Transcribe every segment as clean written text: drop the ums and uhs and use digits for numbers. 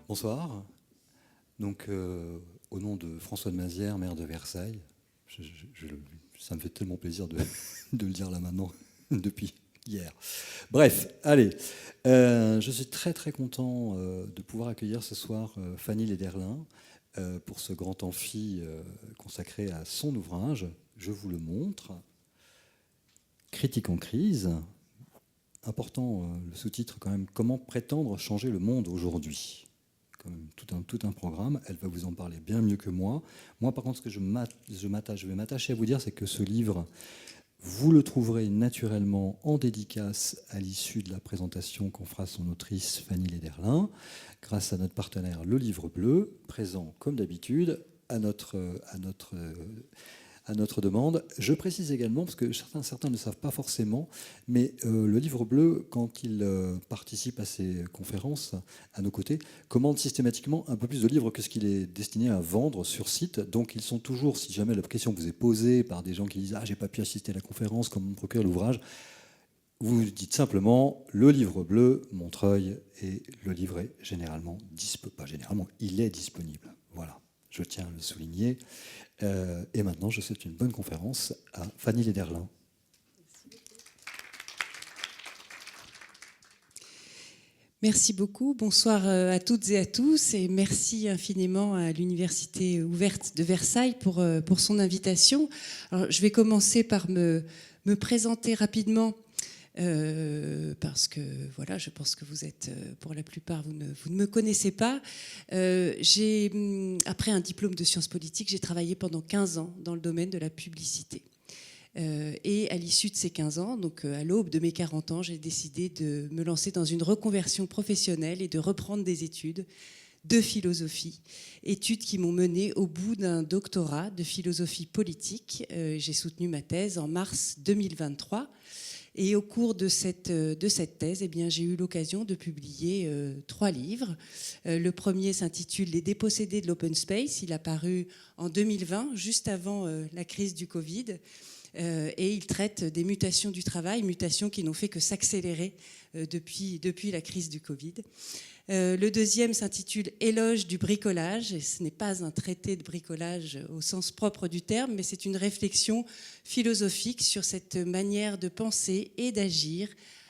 Bonsoir. Donc, au nom de François de Mazières, maire de Versailles, ça me fait tellement plaisir de le dire là maintenant, depuis hier. Bref, allez. Je suis très très content de pouvoir accueillir ce soir Fanny Lederlin pour ce grand amphi consacré à son ouvrage. Je vous le montre. Critique en crise. Important, le sous-titre quand même, comment prétendre changer le monde aujourd'hui. Tout un programme, elle va vous en parler bien mieux que moi. Moi, par contre, ce que je vais m'attacher à vous dire, c'est que ce livre, vous le trouverez naturellement en dédicace à l'issue de la présentation qu'en fera son autrice Fanny Lederlin, grâce à notre partenaire Le Livre Bleu, présent comme d'habitude à notre demande. Je précise également, parce que certains ne savent pas forcément, mais le Livre Bleu, quand il participe à ces conférences à nos côtés, commande systématiquement un peu plus de livres que ce qu'il est destiné à vendre sur site. Donc ils sont toujours, si jamais la question vous est posée par des gens qui disent « Ah, j'ai pas pu assister à la conférence, comment me procurer l'ouvrage ?» Vous dites simplement « Le Livre Bleu, Montreuil » et le livre est généralement pas généralement, il est disponible. Voilà, je tiens à le souligner. Et maintenant, je souhaite une bonne conférence à Fanny Lederlin. Merci beaucoup. Bonsoir à toutes et à tous et merci infiniment à l'Université ouverte de Versailles pour son invitation. Alors, je vais commencer par me présenter rapidement parce que voilà, je pense que vous êtes, pour la plupart, vous ne me connaissez pas. Après un diplôme de sciences politiques, j'ai travaillé pendant 15 ans dans le domaine de la publicité. Et à l'issue de ces 15 ans, donc à l'aube de mes 40 ans, j'ai décidé de me lancer dans une reconversion professionnelle et de reprendre des études de philosophie, études qui m'ont menée au bout d'un doctorat de philosophie politique. J'ai soutenu ma thèse en mars 2023. Et au cours de cette thèse, eh bien, j'ai eu l'occasion de publier 3 livres. Le premier s'intitule « Les dépossédés de l'open space ». Il a paru en 2020, juste avant la crise du Covid. Et il traite des mutations du travail, mutations qui n'ont fait que s'accélérer depuis la crise du Covid. Le deuxième s'intitule « Éloge du bricolage ». Et ce n'est pas un traité de bricolage au sens propre du terme, mais c'est une réflexion philosophique sur cette manière de penser et d'agir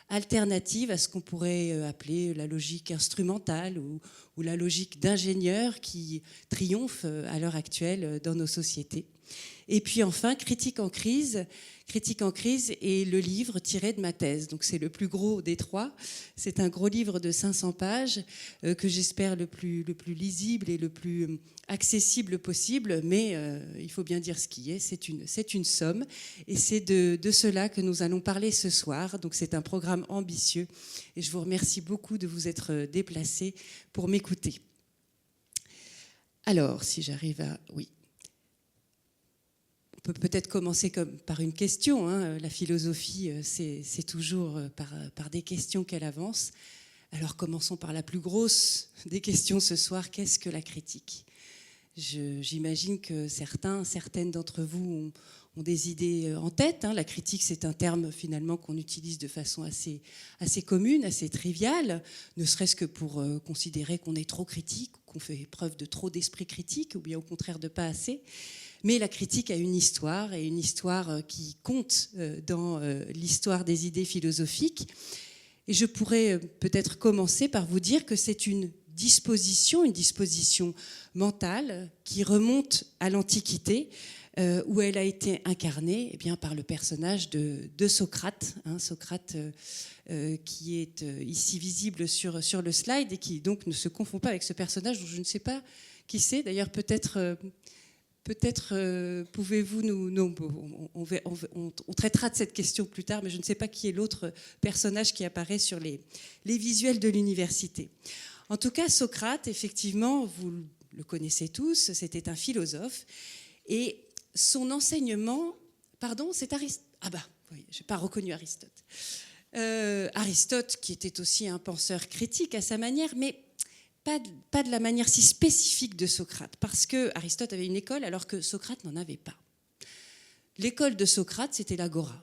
alternative à ce qu'on pourrait appeler la logique instrumentale ou la logique d'ingénieur qui triomphe à l'heure actuelle dans nos sociétés. Et puis enfin, Critique en crise est le livre tiré de ma thèse. Donc c'est le plus gros des 3. C'est un gros livre de 500 pages que j'espère le plus lisible et le plus accessible possible. Mais il faut bien dire ce qui est. C'est une somme. Et c'est de cela que nous allons parler ce soir. Donc c'est un programme ambitieux. Et je vous remercie beaucoup de vous être déplacés pour m'écouter. Alors, si j'arrive à... Oui. On peut peut-être commencer par une question. La philosophie, c'est toujours par des questions qu'elle avance. Alors commençons par la plus grosse des questions ce soir. Qu'est-ce que la critique ? J'imagine que certaines d'entre vous ont des idées en tête. La critique, c'est un terme finalement qu'on utilise de façon assez commune, assez triviale, ne serait-ce que pour considérer qu'on est trop critique, qu'on fait preuve de trop d'esprit critique, ou bien au contraire de pas assez. Mais la critique a une histoire, et une histoire qui compte dans l'histoire des idées philosophiques. Et je pourrais peut-être commencer par vous dire que c'est une disposition mentale qui remonte à l'Antiquité, où elle a été incarnée par le personnage de Socrate, Socrate qui est ici visible sur le slide et qui donc ne se confond pas avec ce personnage dont je ne sais pas qui c'est. D'ailleurs, peut-être pouvez-vous on traitera de cette question plus tard, mais je ne sais pas qui est l'autre personnage qui apparaît sur les visuels de l'université. En tout cas, Socrate, effectivement, vous le connaissez tous, c'était un philosophe. Et son enseignement... Pardon, c'est Aristote. Ah bah, je n'ai pas reconnu Aristote. Aristote, qui était aussi un penseur critique à sa manière, mais pas de la manière si spécifique de Socrate, parce que Aristote avait une école alors que Socrate n'en avait pas. L'école de Socrate, c'était l'agora.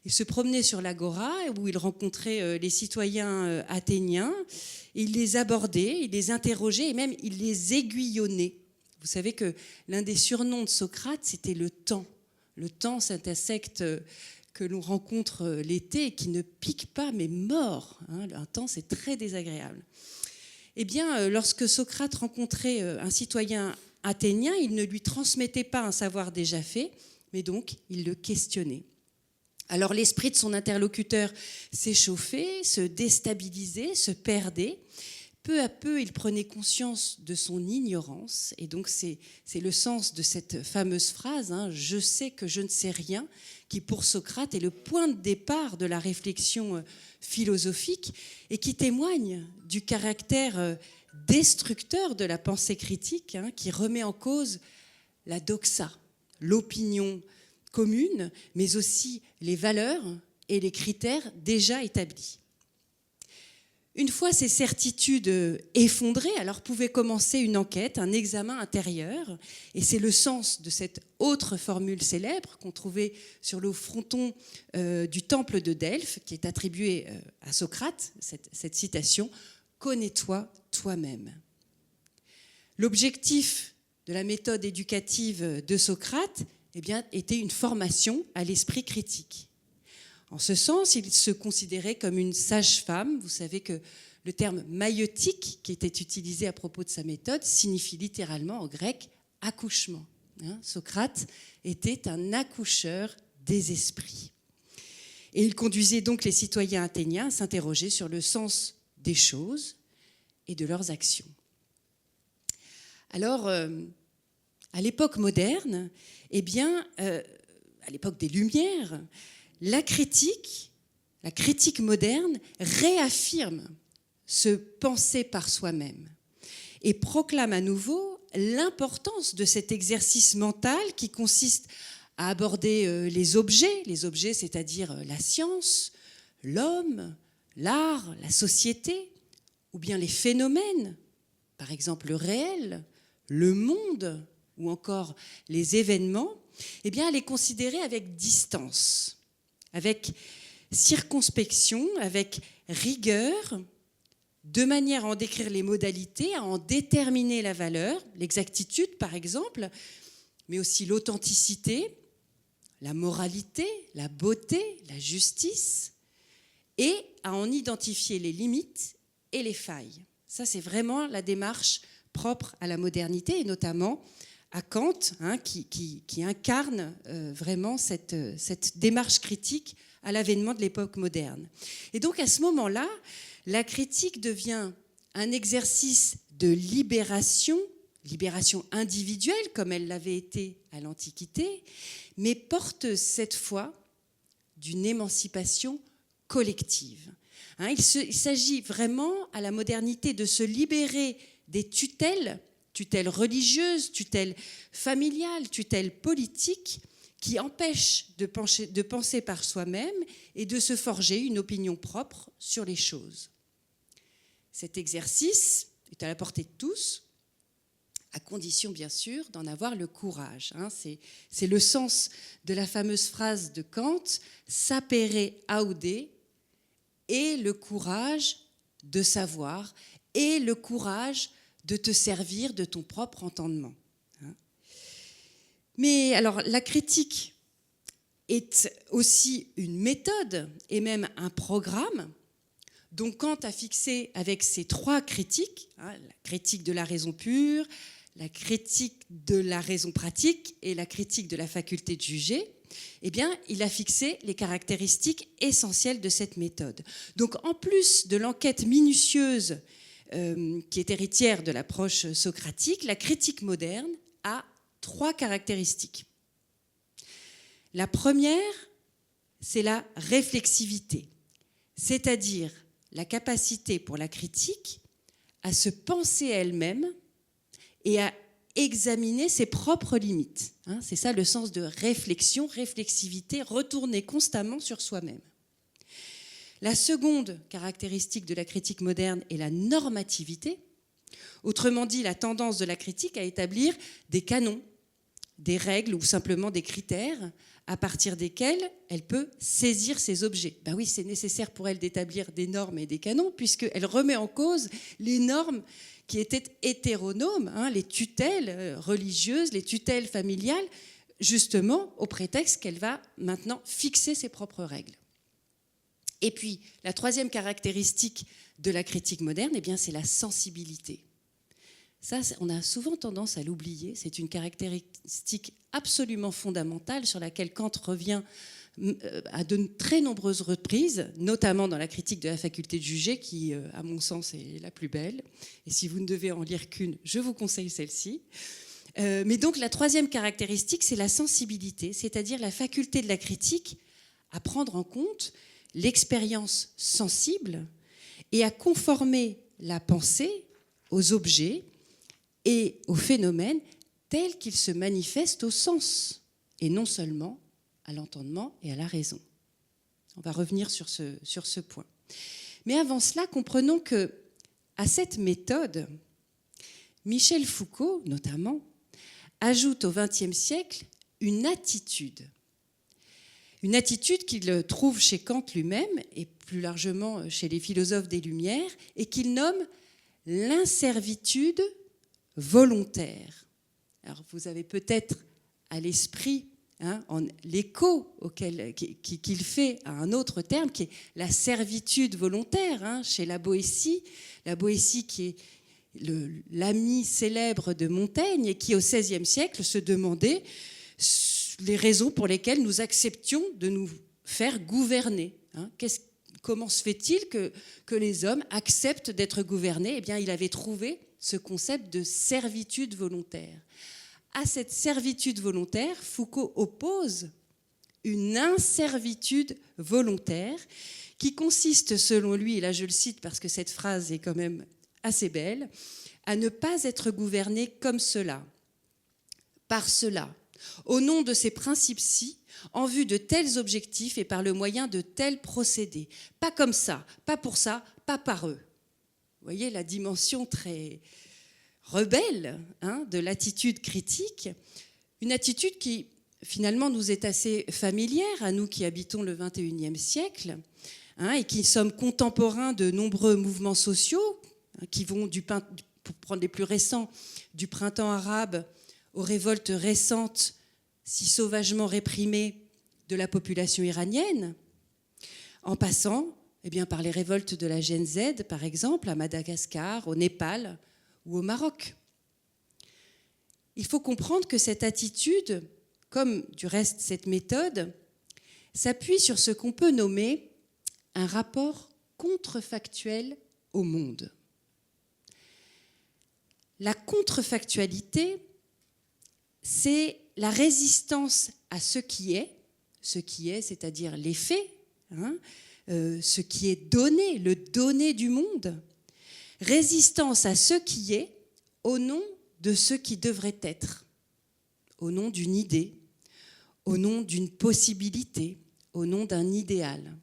Il se promenait sur l'agora où il rencontrait les citoyens athéniens, il les abordait, il les interrogeait et même il les aiguillonnait. Vous savez que l'un des surnoms de Socrate, c'était le temps. Le temps, c'est un insecte que l'on rencontre l'été et qui ne pique pas mais mord. Un temps, c'est très désagréable. Eh bien, lorsque Socrate rencontrait un citoyen athénien, il ne lui transmettait pas un savoir déjà fait, mais donc il le questionnait. Alors l'esprit de son interlocuteur s'échauffait, se déstabilisait, se perdait. Peu à peu, il prenait conscience de son ignorance. Et donc c'est le sens de cette fameuse phrase, « Je sais que je ne sais rien », qui pour Socrate est le point de départ de la réflexion philosophique et qui témoigne du caractère destructeur de la pensée critique, qui remet en cause la doxa, l'opinion commune, mais aussi les valeurs et les critères déjà établis. Une fois ces certitudes effondrées, alors pouvait commencer une enquête, un examen intérieur, et c'est le sens de cette autre formule célèbre qu'on trouvait sur le fronton du temple de Delphes, qui est attribuée à Socrate, cette citation, « Connais-toi toi-même ». L'objectif de la méthode éducative de Socrate était une formation à l'esprit critique. En ce sens, il se considérait comme une sage-femme. Vous savez que le terme maïotique, qui était utilisé à propos de sa méthode, signifie littéralement en grec « accouchement ». Socrate était un accoucheur des esprits. Et il conduisait donc les citoyens athéniens à s'interroger sur le sens des choses et de leurs actions. Alors, à l'époque moderne, à l'époque des Lumières, la critique moderne réaffirme ce penser par soi-même et proclame à nouveau l'importance de cet exercice mental qui consiste à aborder les objets, c'est-à-dire la science, l'homme, l'art, la société, ou bien les phénomènes, par exemple le réel, le monde, ou encore les événements, à les considérer avec distance, avec circonspection, avec rigueur, de manière à en décrire les modalités, à en déterminer la valeur, l'exactitude par exemple, mais aussi l'authenticité, la moralité, la beauté, la justice, et à en identifier les limites et les failles. Ça, c'est vraiment la démarche propre à la modernité, et notamment à Kant, qui incarne vraiment cette démarche critique à l'avènement de l'époque moderne. Et donc, à ce moment-là, la critique devient un exercice de libération individuelle, comme elle l'avait été à l'Antiquité, mais porte cette fois d'une émancipation collective. Il s'agit vraiment, à la modernité, de se libérer des tutelles religieuses, tutelles familiales, tutelles politiques, qui empêchent de penser par soi-même et de se forger une opinion propre sur les choses. Cet exercice est à la portée de tous, à condition bien sûr d'en avoir le courage. C'est le sens de la fameuse phrase de Kant, « sapere aude », et le courage de savoir, et le courage de te servir de ton propre entendement. Mais alors, la critique est aussi une méthode et même un programme. Donc, Kant a fixé avec ces trois critiques, la critique de la raison pure, la critique de la raison pratique et la critique de la faculté de juger, il a fixé les caractéristiques essentielles de cette méthode. Donc, en plus de l'enquête minutieuse qui est héritière de l'approche socratique, la critique moderne a trois caractéristiques. La première, c'est la réflexivité, c'est-à-dire la capacité pour la critique à se penser elle-même et à examiner ses propres limites. C'est ça le sens de réflexion, réflexivité, retourner constamment sur soi-même. La seconde caractéristique de la critique moderne est la normativité. Autrement dit, la tendance de la critique à établir des canons, des règles ou simplement des critères à partir desquels elle peut saisir ces objets. Ben oui, c'est nécessaire pour elle d'établir des normes et des canons puisqu'elle remet en cause les normes qui étaient hétéronomes, les tutelles religieuses, les tutelles familiales, justement au prétexte qu'elle va maintenant fixer ses propres règles. Et puis, la troisième caractéristique de la critique moderne, eh bien, c'est la sensibilité. Ça, on a souvent tendance à l'oublier. C'est une caractéristique absolument fondamentale sur laquelle Kant revient à de très nombreuses reprises, notamment dans la critique de la faculté de juger, qui, à mon sens, est la plus belle. Et si vous ne devez en lire qu'une, je vous conseille celle-ci. Mais donc, la troisième caractéristique, c'est la sensibilité, c'est-à-dire la faculté de la critique à prendre en compte l'expérience sensible et à conformer la pensée aux objets et aux phénomènes tels qu'ils se manifestent au sens, et non seulement à l'entendement et à la raison. On va revenir sur ce point. Mais avant cela, comprenons que à cette méthode, Michel Foucault, notamment, ajoute au XXe siècle une attitude qu'il trouve chez Kant lui-même et plus largement chez les philosophes des Lumières et qu'il nomme l'inservitude volontaire. Alors vous avez peut-être à l'esprit l'écho qu'il fait à un autre terme qui est la servitude volontaire chez la Boétie qui est l'ami célèbre de Montaigne et qui au XVIe siècle se demandait les raisons pour lesquelles nous acceptions de nous faire gouverner. Comment se fait-il que les hommes acceptent d'être gouvernés ? Eh bien, il avait trouvé ce concept de servitude volontaire. À cette servitude volontaire, Foucault oppose une inservitude volontaire qui consiste, selon lui, et là je le cite parce que cette phrase est quand même assez belle, à ne pas être gouverné comme cela, par cela, au nom de ces principes-ci, en vue de tels objectifs et par le moyen de tels procédés. Pas comme ça, pas pour ça, pas par eux. Vous voyez la dimension très rebelle de l'attitude critique, une attitude qui finalement nous est assez familière, à nous qui habitons le XXIe siècle, et qui sommes contemporains de nombreux mouvements sociaux, qui vont, pour prendre les plus récents, du printemps arabe aux révoltes récentes, si sauvagement réprimées, de la population iranienne, en passant par les révoltes de la Gen Z, par exemple, à Madagascar, au Népal ou au Maroc. Il faut comprendre que cette attitude, comme du reste cette méthode, s'appuie sur ce qu'on peut nommer un rapport contrefactuel au monde. La contrefactualité, c'est la résistance à ce qui est, c'est-à-dire les faits, ce qui est donné, le donné du monde, résistance à ce qui est au nom de ce qui devrait être, au nom d'une idée, au nom d'une possibilité, au nom d'un idéal.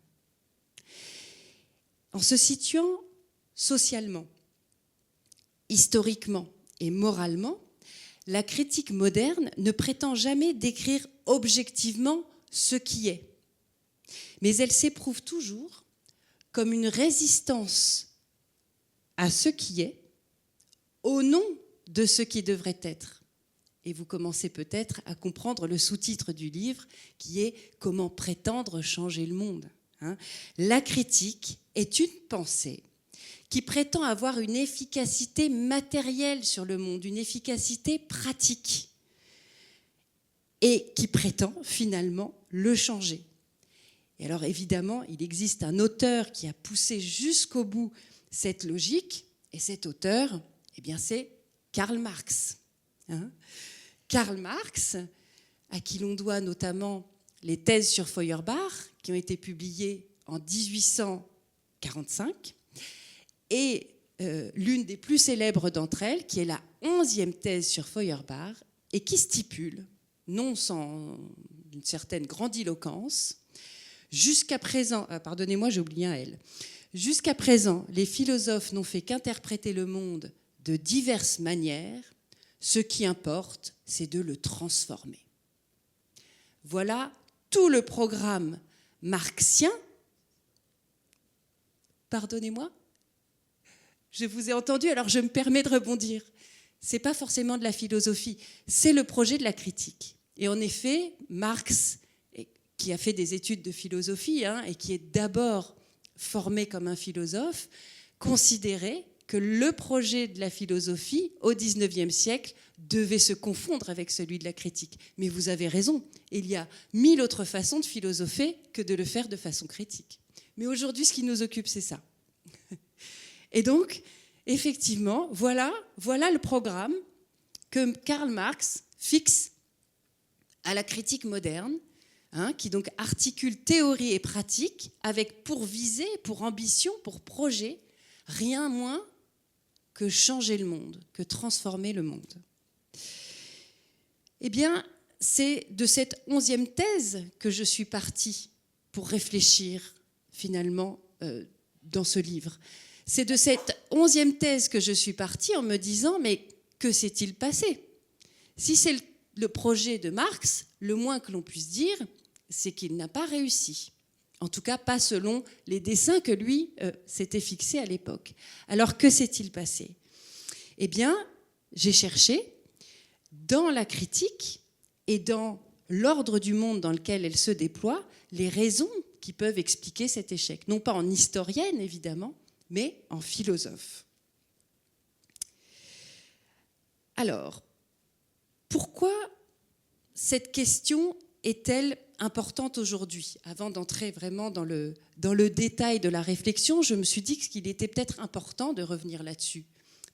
En se situant socialement, historiquement et moralement, la critique moderne ne prétend jamais décrire objectivement ce qui est, mais elle s'éprouve toujours comme une résistance à ce qui est au nom de ce qui devrait être. Et vous commencez peut-être à comprendre le sous-titre du livre qui est « Comment prétendre changer le monde ». La critique est une pensée qui prétend avoir une efficacité matérielle sur le monde, une efficacité pratique, et qui prétend finalement le changer. Et alors évidemment, il existe un auteur qui a poussé jusqu'au bout cette logique, et cet auteur, c'est Karl Marx. Karl Marx, à qui l'on doit notamment les thèses sur Feuerbach, qui ont été publiées en 1845, et l'une des plus célèbres d'entre elles, qui est la 11e thèse sur Feuerbach, et qui stipule, non sans une certaine grandiloquence, jusqu'à présent, pardonnez-moi, j'ai oublié un L, jusqu'à présent, les philosophes n'ont fait qu'interpréter le monde de diverses manières. Ce qui importe, c'est de le transformer. Voilà tout le programme marxien. Pardonnez-moi, je vous ai entendu, alors je me permets de rebondir. Ce n'est pas forcément de la philosophie, c'est le projet de la critique. Et en effet, Marx, qui a fait des études de philosophie et qui est d'abord formé comme un philosophe, considérait que le projet de la philosophie au XIXe siècle devait se confondre avec celui de la critique. Mais vous avez raison, il y a 1000 autres façons de philosopher que de le faire de façon critique. Mais aujourd'hui, ce qui nous occupe, c'est ça. Et donc, effectivement, voilà le programme que Karl Marx fixe à la critique moderne, qui donc articule théorie et pratique avec pour visée, pour ambition, pour projet, rien moins que changer le monde, que transformer le monde. Eh bien, c'est de cette 11e thèse que je suis partie pour réfléchir finalement dans ce livre. C'est de cette 11e thèse que je suis partie en me disant, mais que s'est-il passé ? Si c'est le projet de Marx, le moins que l'on puisse dire, c'est qu'il n'a pas réussi. En tout cas, pas selon les dessins que lui s'était fixés à l'époque. Alors, que s'est-il passé ? Eh bien, j'ai cherché dans la critique et dans l'ordre du monde dans lequel elle se déploie, les raisons qui peuvent expliquer cet échec. Non pas en historienne, évidemment, mais en philosophe. Alors, pourquoi cette question est-elle importante aujourd'hui ? Avant d'entrer vraiment dans le détail de la réflexion, je me suis dit qu'il était peut-être important de revenir là-dessus.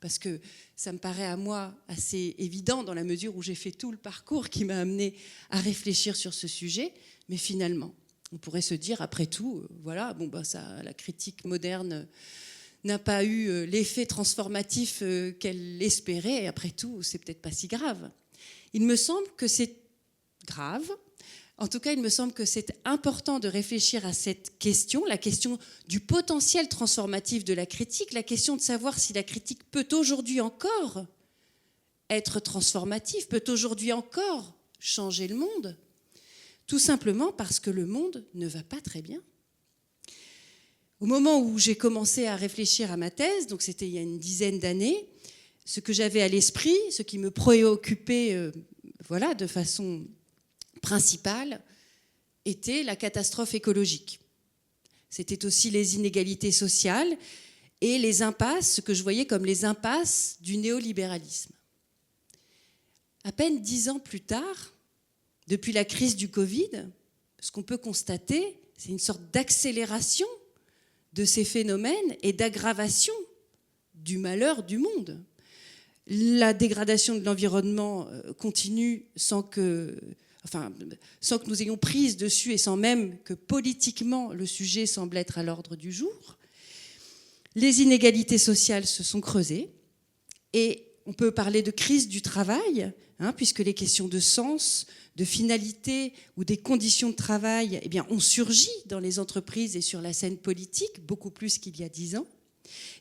Parce que ça me paraît à moi assez évident dans la mesure où j'ai fait tout le parcours qui m'a amené à réfléchir sur ce sujet. Mais finalement, on pourrait se dire, après tout, voilà, la critique moderne n'a pas eu l'effet transformatif qu'elle espérait. Et après tout, c'est peut-être pas si grave. Il me semble que c'est grave. En tout cas, il me semble que c'est important de réfléchir à cette question, la question du potentiel transformatif de la critique, la question de savoir si la critique peut aujourd'hui encore être transformative, peut aujourd'hui encore changer le monde, tout simplement parce que le monde ne va pas très bien. Au moment où j'ai commencé à réfléchir à ma thèse, donc c'était il y a une dizaine d'années, ce que j'avais à l'esprit, ce qui me préoccupait de façon principale, était la catastrophe écologique. C'était aussi les inégalités sociales et les impasses, ce que je voyais comme les impasses du néolibéralisme. À peine 10 ans plus tard, depuis la crise du Covid, ce qu'on peut constater, c'est une sorte d'accélération de ces phénomènes et d'aggravation du malheur du monde. La dégradation de l'environnement continue sans que nous ayons prise dessus et sans même que politiquement le sujet semble être à l'ordre du jour. Les inégalités sociales se sont creusées et on peut parler de crise du travail, puisque les questions de sens, de finalité ou des conditions de travail ont surgi dans les entreprises et sur la scène politique, beaucoup plus qu'il y a 10 ans.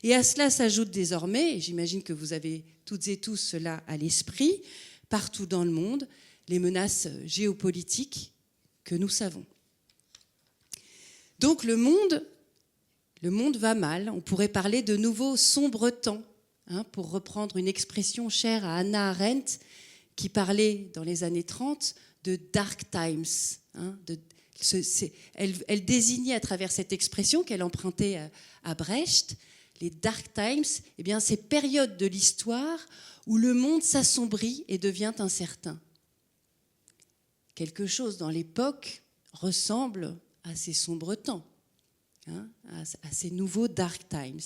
Et à cela s'ajoute désormais, et j'imagine que vous avez toutes et tous cela à l'esprit, partout dans le monde, les menaces géopolitiques que nous savons. Donc le monde va mal. On pourrait parler de nouveaux sombres temps, pour reprendre une expression chère à Hannah Arendt, qui parlait dans les années 30 de « dark times ». Elle désignait à travers cette expression qu'elle empruntait à Brecht, les dark times, ces périodes de l'histoire où le monde s'assombrit et devient incertain. Quelque chose dans l'époque ressemble à ces sombres temps, à ces nouveaux dark times.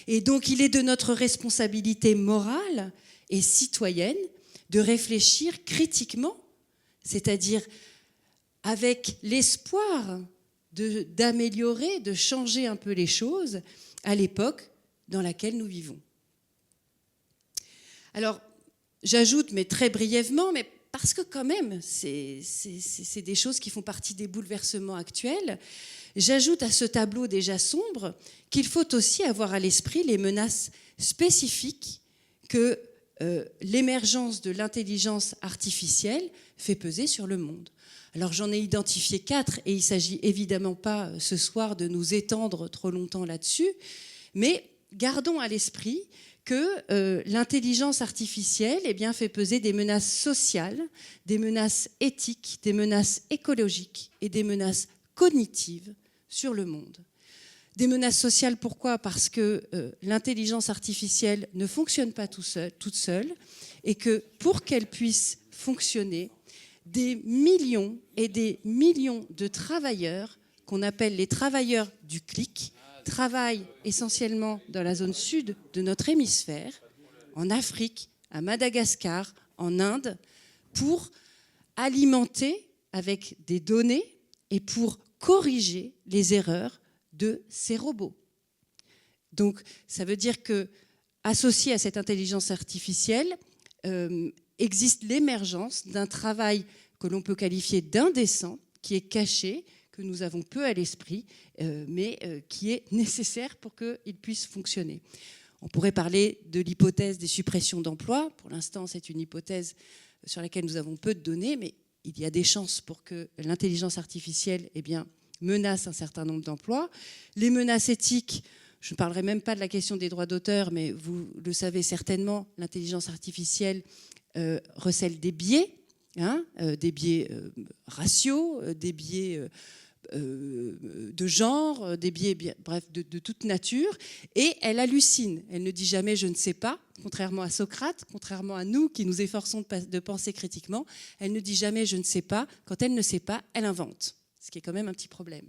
Et donc il est de notre responsabilité morale et citoyenne de réfléchir critiquement, c'est-à-dire avec l'espoir d'améliorer, de changer un peu les choses à l'époque dans laquelle nous vivons. Alors, j'ajoute, mais très brièvement, mais parce que quand même, c'est des choses qui font partie des bouleversements actuels, j'ajoute à ce tableau déjà sombre qu'il faut aussi avoir à l'esprit les menaces spécifiques que l'émergence de l'intelligence artificielle fait peser sur le monde. Alors j'en ai identifié 4 et il ne s'agit évidemment pas ce soir de nous étendre trop longtemps là-dessus, mais gardons à l'esprit que l'intelligence artificielle fait peser des menaces sociales, des menaces éthiques, des menaces écologiques et des menaces cognitives sur le monde. Des menaces sociales, pourquoi ? Parce que l'intelligence artificielle ne fonctionne pas toute seule et que pour qu'elle puisse fonctionner, des millions et des millions de travailleurs, qu'on appelle les travailleurs du clic, travaillent essentiellement dans la zone sud de notre hémisphère, en Afrique, à Madagascar, en Inde, pour alimenter avec des données et pour corriger les erreurs de ces robots. Donc, ça veut dire que, associé à cette intelligence artificielle, existe l'émergence d'un travail que l'on peut qualifier d'indécent, qui est caché, que nous avons peu à l'esprit, mais qui est nécessaire pour qu'il puisse fonctionner. On pourrait parler de l'hypothèse des suppressions d'emplois. Pour l'instant, c'est une hypothèse sur laquelle nous avons peu de données, mais il y a des chances pour que l'intelligence artificielle menace un certain nombre d'emplois. Les menaces éthiques, je ne parlerai même pas de la question des droits d'auteur, mais vous le savez certainement, l'intelligence artificielle recèle des biais, des biais raciaux, des biais de genre, des biais, bref, de toute nature, et elle hallucine. Elle ne dit jamais « je ne sais pas », contrairement à Socrate, contrairement à nous qui nous efforçons de penser critiquement. Elle ne dit jamais « je ne sais pas ». Quand elle ne sait pas, elle invente, ce qui est quand même un petit problème.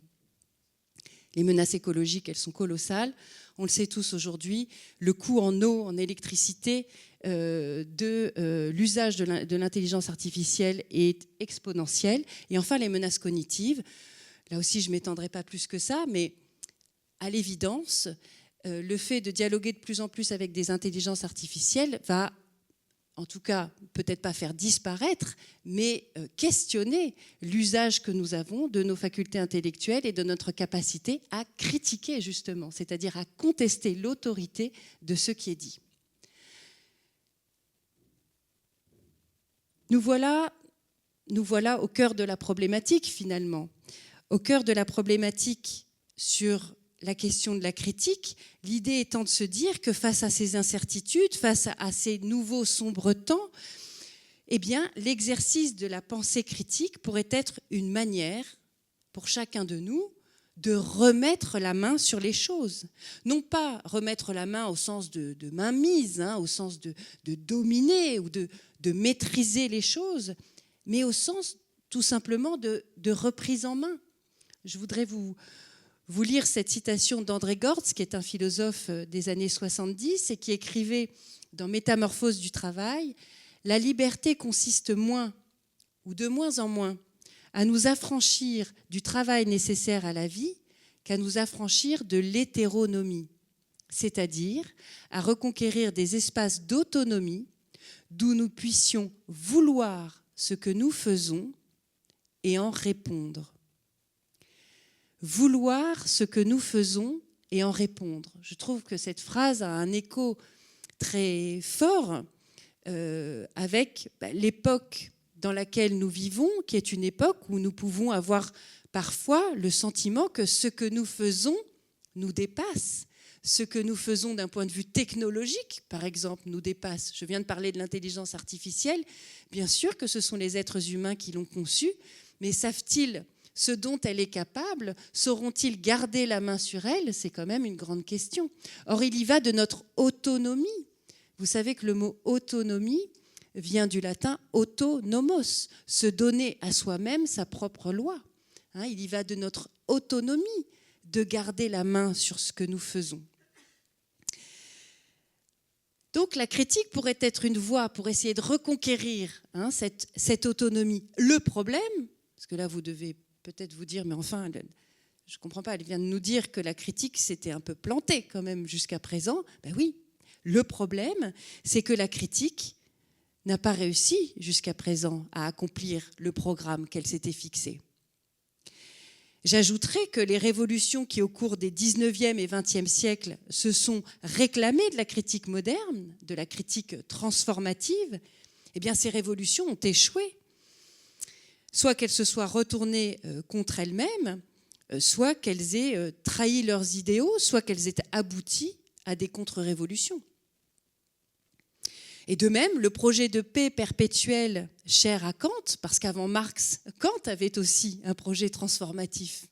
Les menaces écologiques, elles sont colossales. On le sait tous aujourd'hui, le coût en eau, en électricité de l'usage de l'intelligence artificielle est exponentiel. Et enfin, les menaces cognitives. Là aussi, je ne m'étendrai pas plus que ça, mais à l'évidence, le fait de dialoguer de plus en plus avec des intelligences artificielles va, en tout cas, peut-être pas faire disparaître, mais questionner l'usage que nous avons de nos facultés intellectuelles et de notre capacité à critiquer, justement, c'est-à-dire à contester l'autorité de ce qui est dit. Nous voilà au cœur de la problématique, finalement. Au cœur de la problématique sur la question de la critique, l'idée étant de se dire que face à ces incertitudes, face à ces nouveaux sombres temps, l'exercice de la pensée critique pourrait être une manière, pour chacun de nous, de remettre la main sur les choses. Non pas remettre la main au sens de mainmise, au sens de dominer ou de maîtriser les choses, mais au sens tout simplement de reprise en main. Je voudrais vous lire cette citation d'André Gortz, qui est un philosophe des années 70 et qui écrivait dans Métamorphose du travail « La liberté consiste moins, ou de moins en moins, à nous affranchir du travail nécessaire à la vie qu'à nous affranchir de l'hétéronomie, c'est-à-dire à reconquérir des espaces d'autonomie d'où nous puissions vouloir ce que nous faisons et en répondre. » Vouloir ce que nous faisons et en répondre. Je trouve que cette phrase a un écho très fort avec l'époque dans laquelle nous vivons, qui est une époque où nous pouvons avoir parfois le sentiment que ce que nous faisons nous dépasse. Ce que nous faisons d'un point de vue technologique, par exemple, nous dépasse. Je viens de parler de l'intelligence artificielle. Bien sûr que ce sont les êtres humains qui l'ont conçue, mais savent-ils ce dont elle est capable? Sauront-ils garder la main sur elle? C'est quand même une grande question. Or, il y va de notre autonomie. Vous savez que le mot autonomie vient du latin autonomos, se donner à soi-même sa propre loi. Il y va de notre autonomie de garder la main sur ce que nous faisons. Donc la critique pourrait être une voie pour essayer de reconquérir cette autonomie. Le problème, parce que là vous devez peut-être vous dire, mais enfin, je ne comprends pas, elle vient de nous dire que la critique s'était un peu plantée quand même jusqu'à présent. Ben oui, le problème, c'est que la critique n'a pas réussi jusqu'à présent à accomplir le programme qu'elle s'était fixé. J'ajouterai que les révolutions qui, au cours des 19e et 20e siècles, se sont réclamées de la critique moderne, de la critique transformative, eh bien, ces révolutions ont échoué. Soit qu'elles se soient retournées contre elles-mêmes, soit qu'elles aient trahi leurs idéaux, soit qu'elles aient abouti à des contre-révolutions. Et de même, le projet de paix perpétuelle cher à Kant, parce qu'avant Marx, Kant avait aussi un projet transformatif,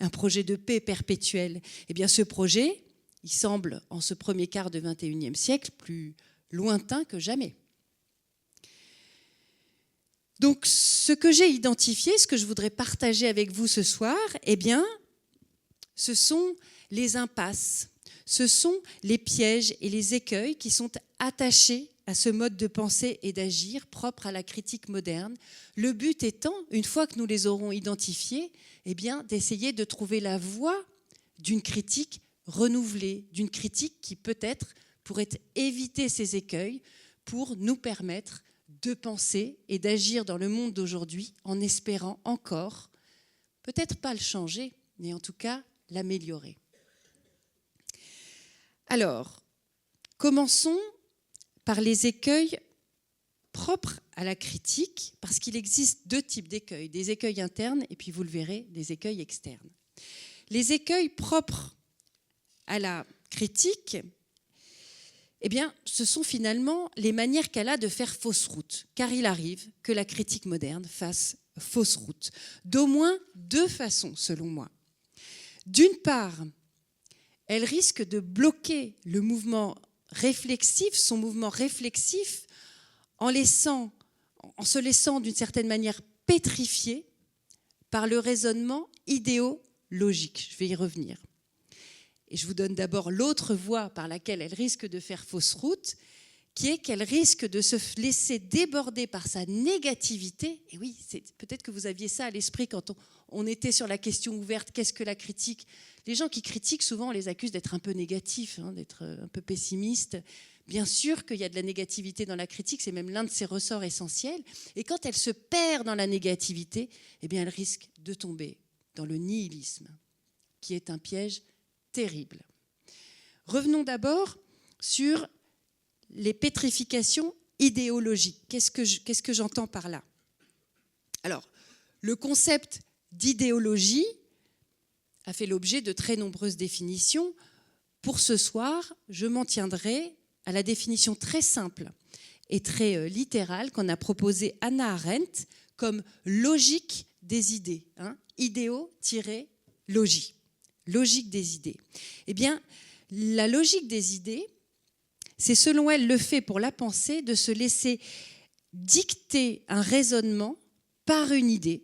un projet de paix perpétuelle. Eh bien, ce projet, il semble, en ce premier quart du XXIe siècle, plus lointain que jamais. Donc, ce que j'ai identifié, ce que je voudrais partager avec vous ce soir, eh bien, ce sont les impasses, ce sont les pièges et les écueils qui sont attachés à ce mode de pensée et d'agir propre à la critique moderne. Le but étant, une fois que nous les aurons identifiés, eh bien, d'essayer de trouver la voie d'une critique renouvelée, d'une critique qui peut-être pourrait éviter ces écueils pour nous permettre de penser et d'agir dans le monde d'aujourd'hui en espérant encore, peut-être pas le changer, mais en tout cas l'améliorer. Alors, commençons par les écueils propres à la critique, parce qu'il existe deux types d'écueils, des écueils internes et puis vous le verrez, des écueils externes. Les écueils propres à la critique, eh bien, ce sont finalement les manières qu'elle a de faire fausse route, car il arrive que la critique moderne fasse fausse route, d'au moins deux façons, selon moi. D'une part, elle risque de bloquer le mouvement réflexif, son mouvement réflexif, en se laissant d'une certaine manière pétrifier par le raisonnement idéologique. Je vais y revenir. Et je vous donne d'abord l'autre voie par laquelle elle risque de faire fausse route, qui est qu'elle risque de se laisser déborder par sa négativité. Et oui, peut-être que vous aviez ça à l'esprit quand on était sur la question ouverte, qu'est-ce que la critique ? Les gens qui critiquent, souvent, on les accuse d'être un peu négatifs, d'être un peu pessimistes. Bien sûr qu'il y a de la négativité dans la critique, c'est même l'un de ses ressorts essentiels. Et quand elle se perd dans la négativité, eh bien, elle risque de tomber dans le nihilisme, qui est un piège terrible. Revenons d'abord sur les pétrifications idéologiques. Qu'est-ce que j'entends par là ? Alors, le concept d'idéologie a fait l'objet de très nombreuses définitions. Pour ce soir, je m'en tiendrai à la définition très simple et très littérale qu'en a proposée Hannah Arendt comme logique des idées. Idéo-logie. Logique des idées. Eh bien, la logique des idées, c'est selon elle le fait pour la pensée de se laisser dicter un raisonnement par une idée.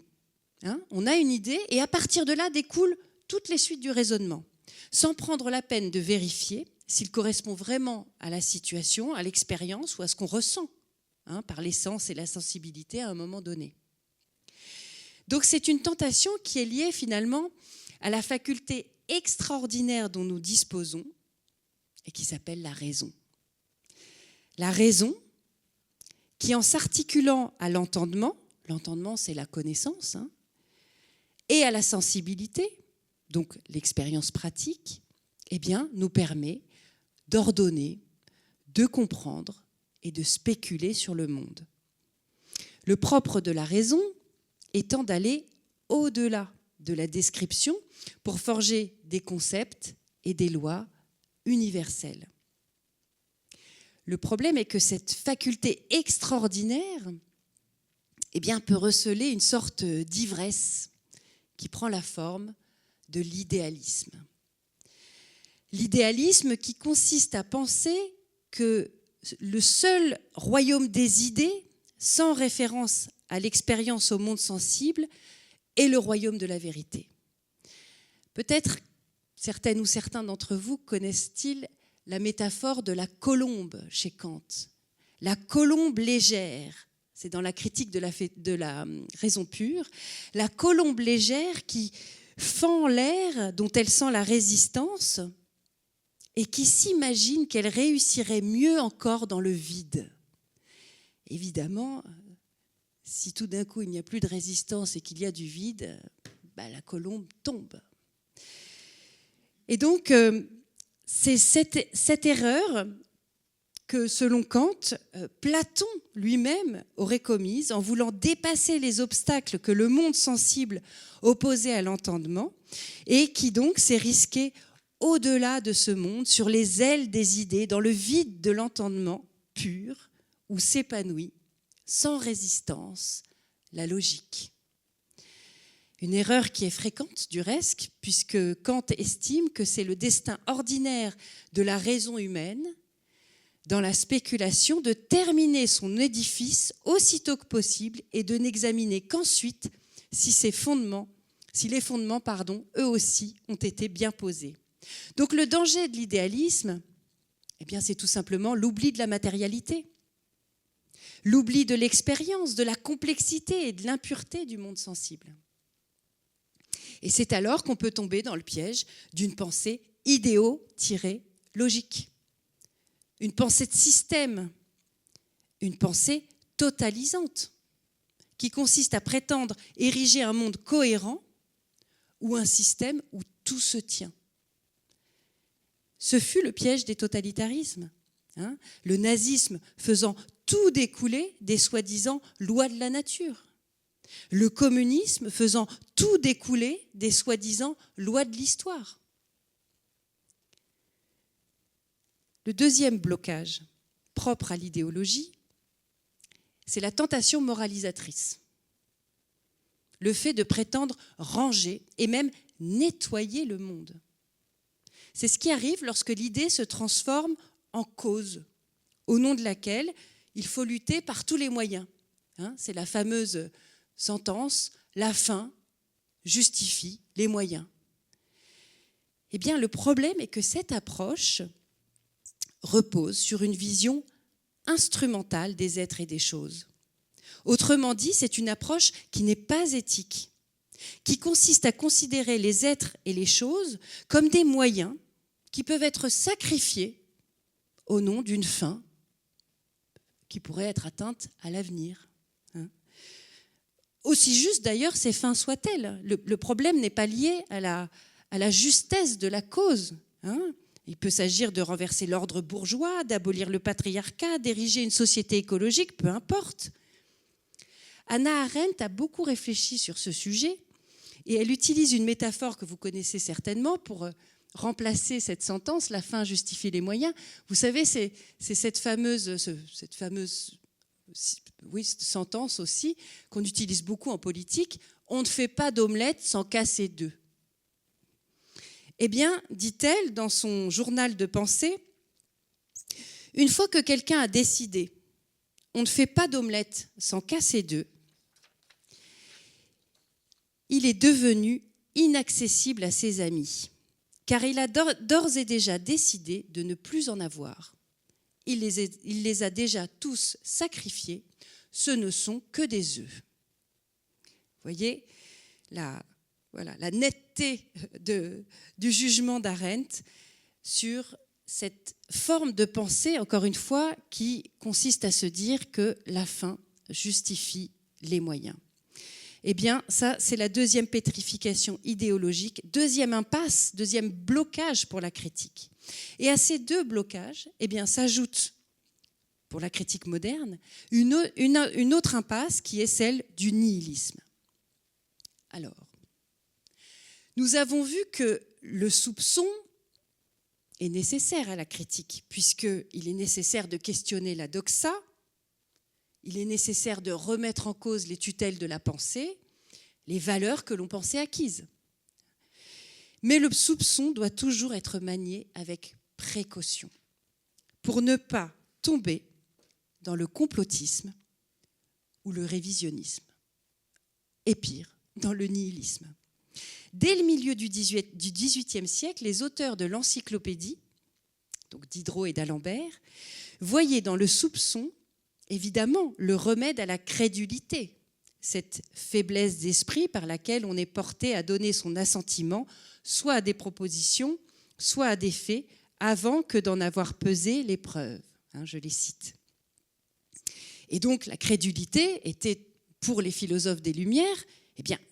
On a une idée et à partir de là découlent toutes les suites du raisonnement, sans prendre la peine de vérifier s'il correspond vraiment à la situation, à l'expérience ou à ce qu'on ressent par l'essence et la sensibilité à un moment donné. Donc c'est une tentation qui est liée finalement à la faculté extraordinaire dont nous disposons et qui s'appelle la raison. La raison qui, en s'articulant à l'entendement c'est la connaissance, et à la sensibilité, donc l'expérience pratique, eh bien, nous permet d'ordonner, de comprendre et de spéculer sur le monde. Le propre de la raison étant d'aller au-delà de la description pour forger des concepts et des lois universelles. Le problème est que cette faculté extraordinaire peut receler une sorte d'ivresse qui prend la forme de l'idéalisme. L'idéalisme qui consiste à penser que le seul royaume des idées, sans référence à l'expérience au monde sensible, est le royaume de la vérité. Peut-être certaines ou certains d'entre vous connaissent-ils la métaphore de la colombe chez Kant. La colombe légère, c'est dans la critique de la raison pure, la colombe légère qui fend l'air dont elle sent la résistance et qui s'imagine qu'elle réussirait mieux encore dans le vide. Évidemment, si tout d'un coup il n'y a plus de résistance et qu'il y a du vide, la colombe tombe. Et donc, c'est cette erreur que, selon Kant, Platon lui-même aurait commise en voulant dépasser les obstacles que le monde sensible opposait à l'entendement et qui donc s'est risqué au-delà de ce monde, sur les ailes des idées, dans le vide de l'entendement pur, où s'épanouit, sans résistance, la logique. Une erreur qui est fréquente du reste, puisque Kant estime que c'est le destin ordinaire de la raison humaine, dans la spéculation, de terminer son édifice aussitôt que possible et de n'examiner qu'ensuite si les fondements, eux aussi, ont été bien posés. Donc le danger de l'idéalisme, c'est tout simplement l'oubli de la matérialité, l'oubli de l'expérience, de la complexité et de l'impureté du monde sensible. Et c'est alors qu'on peut tomber dans le piège d'une pensée idéo-logique, une pensée de système, une pensée totalisante, qui consiste à prétendre ériger un monde cohérent ou un système où tout se tient. Ce fut le piège des totalitarismes, le nazisme faisant tout découler des soi-disant lois de la nature, le communisme faisant tout découler des soi-disant lois de l'histoire. Le deuxième blocage propre à l'idéologie, c'est la tentation moralisatrice. Le fait de prétendre ranger et même nettoyer le monde. C'est ce qui arrive lorsque l'idée se transforme en cause, au nom de laquelle il faut lutter par tous les moyens. C'est la fameuse sentence, la fin justifie les moyens. Le problème est que cette approche repose sur une vision instrumentale des êtres et des choses. Autrement dit, c'est une approche qui n'est pas éthique, qui consiste à considérer les êtres et les choses comme des moyens qui peuvent être sacrifiés au nom d'une fin qui pourrait être atteinte à l'avenir. Aussi juste d'ailleurs ces fins soient-elles. Le problème n'est pas lié à la justesse de la cause. Il peut s'agir de renverser l'ordre bourgeois, d'abolir le patriarcat, d'ériger une société écologique, peu importe. Hannah Arendt a beaucoup réfléchi sur ce sujet et elle utilise une métaphore que vous connaissez certainement pour remplacer cette sentence, la fin justifie les moyens. Vous savez, c'est cette fameuse sentence aussi qu'on utilise beaucoup en politique, on ne fait pas d'omelette sans casser deux. Dit-elle dans son journal de pensée, une fois que quelqu'un a décidé, on ne fait pas d'omelette sans casser deux, il est devenu inaccessible à ses amis, car il a d'ores et déjà décidé de ne plus en avoir. Il les a déjà tous sacrifiés, ce ne sont que des œufs. Vous voyez, la netteté du jugement d'Arendt sur cette forme de pensée, encore une fois, qui consiste à se dire que la fin justifie les moyens. Ça, c'est la deuxième pétrification idéologique, deuxième impasse, deuxième blocage pour la critique. Et à ces deux blocages, s'ajoute, pour la critique moderne, une autre impasse qui est celle du nihilisme. Alors, nous avons vu que le soupçon est nécessaire à la critique, puisqu'il est nécessaire de questionner la doxa, il est nécessaire de remettre en cause les tutelles de la pensée, les valeurs que l'on pensait acquises. Mais le soupçon doit toujours être manié avec précaution, pour ne pas tomber dans le complotisme ou le révisionnisme, et pire, dans le nihilisme. Dès le milieu du XVIIIe siècle, les auteurs de l'encyclopédie, donc Diderot et d'Alembert, voyaient dans le soupçon, évidemment, le remède à la crédulité, cette faiblesse d'esprit par laquelle on est porté à donner son assentiment, soit à des propositions, soit à des faits, avant que d'en avoir pesé les preuves. Je les cite. Et donc la crédulité était, pour les philosophes des Lumières,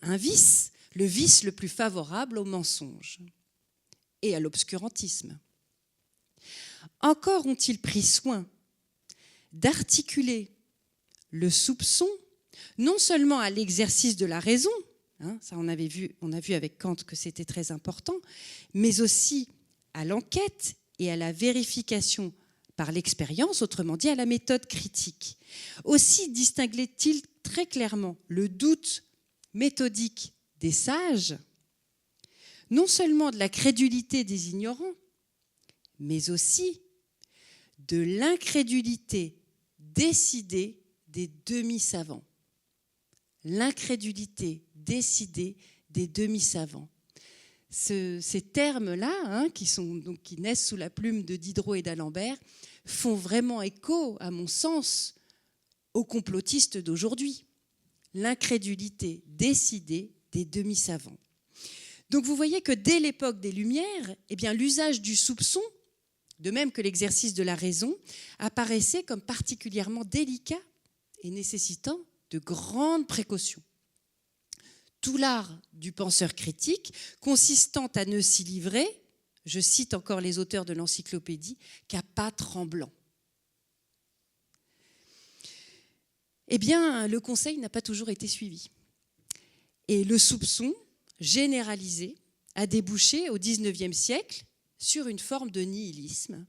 un vice, le vice le plus favorable au mensonge et à l'obscurantisme. Encore ont-ils pris soin d'articuler le soupçon non seulement à l'exercice de la raison, ça on a vu avec Kant que c'était très important, mais aussi à l'enquête et à la vérification par l'expérience, autrement dit à la méthode critique. Aussi distinguait-il très clairement le doute méthodique des sages, non seulement de la crédulité des ignorants, mais aussi de l'incrédulité décidée des demi-savants. L'incrédulité décidée des demi-savants. Ces termes-là, qui naissent sous la plume de Diderot et d'Alembert, font vraiment écho, à mon sens, aux complotistes d'aujourd'hui. L'incrédulité décidée des demi-savants. Donc vous voyez que dès l'époque des Lumières, l'usage du soupçon, de même que l'exercice de la raison, apparaissait comme particulièrement délicat et nécessitant de grandes précautions. Tout l'art du penseur critique consistant à ne s'y livrer, je cite encore les auteurs de l'encyclopédie, qu'à pas tremblant. Le conseil n'a pas toujours été suivi. Et le soupçon généralisé a débouché au XIXe siècle sur une forme de nihilisme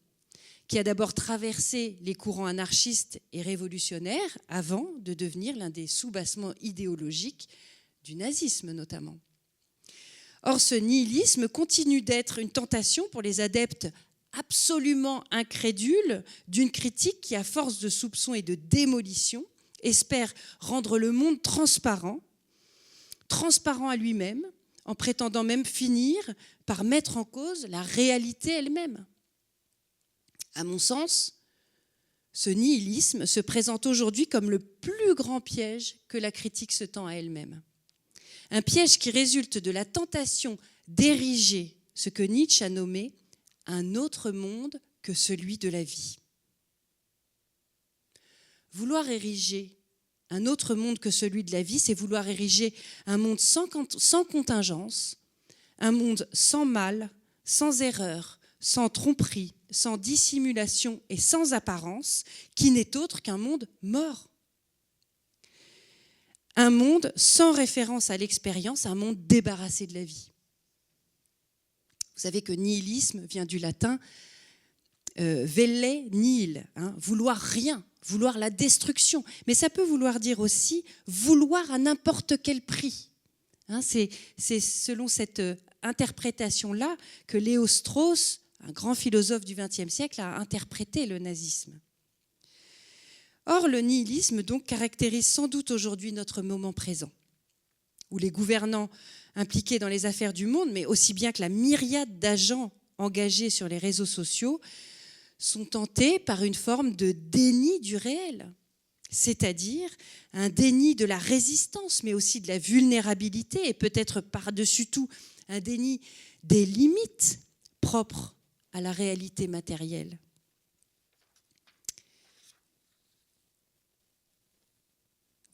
qui a d'abord traversé les courants anarchistes et révolutionnaires avant de devenir l'un des soubassements idéologiques du nazisme notamment. Or, ce nihilisme continue d'être une tentation pour les adeptes absolument incrédules d'une critique qui, à force de soupçons et de démolition, espère rendre le monde transparent à lui-même, en prétendant même finir par mettre en cause la réalité elle-même. À mon sens, ce nihilisme se présente aujourd'hui comme le plus grand piège que la critique se tend à elle-même. Un piège qui résulte de la tentation d'ériger ce que Nietzsche a nommé un autre monde que celui de la vie. Vouloir ériger un autre monde que celui de la vie, c'est vouloir ériger un monde sans contingence, un monde sans mal, sans erreur, sans tromperie, sans dissimulation et sans apparence, qui n'est autre qu'un monde mort. Un monde sans référence à l'expérience, un monde débarrassé de la vie. Vous savez que nihilisme vient du latin velle nihil, vouloir rien, vouloir la destruction. Mais ça peut vouloir dire aussi vouloir à n'importe quel prix. C'est selon cette interprétation-là que Léo Strauss, un grand philosophe du XXe siècle, a interprété le nazisme. Or, le nihilisme donc caractérise sans doute aujourd'hui notre moment présent, où les gouvernants impliqués dans les affaires du monde, mais aussi bien que la myriade d'agents engagés sur les réseaux sociaux, sont tentés par une forme de déni du réel, c'est-à-dire un déni de la résistance, mais aussi de la vulnérabilité, et peut-être par-dessus tout un déni des limites propres à la réalité matérielle.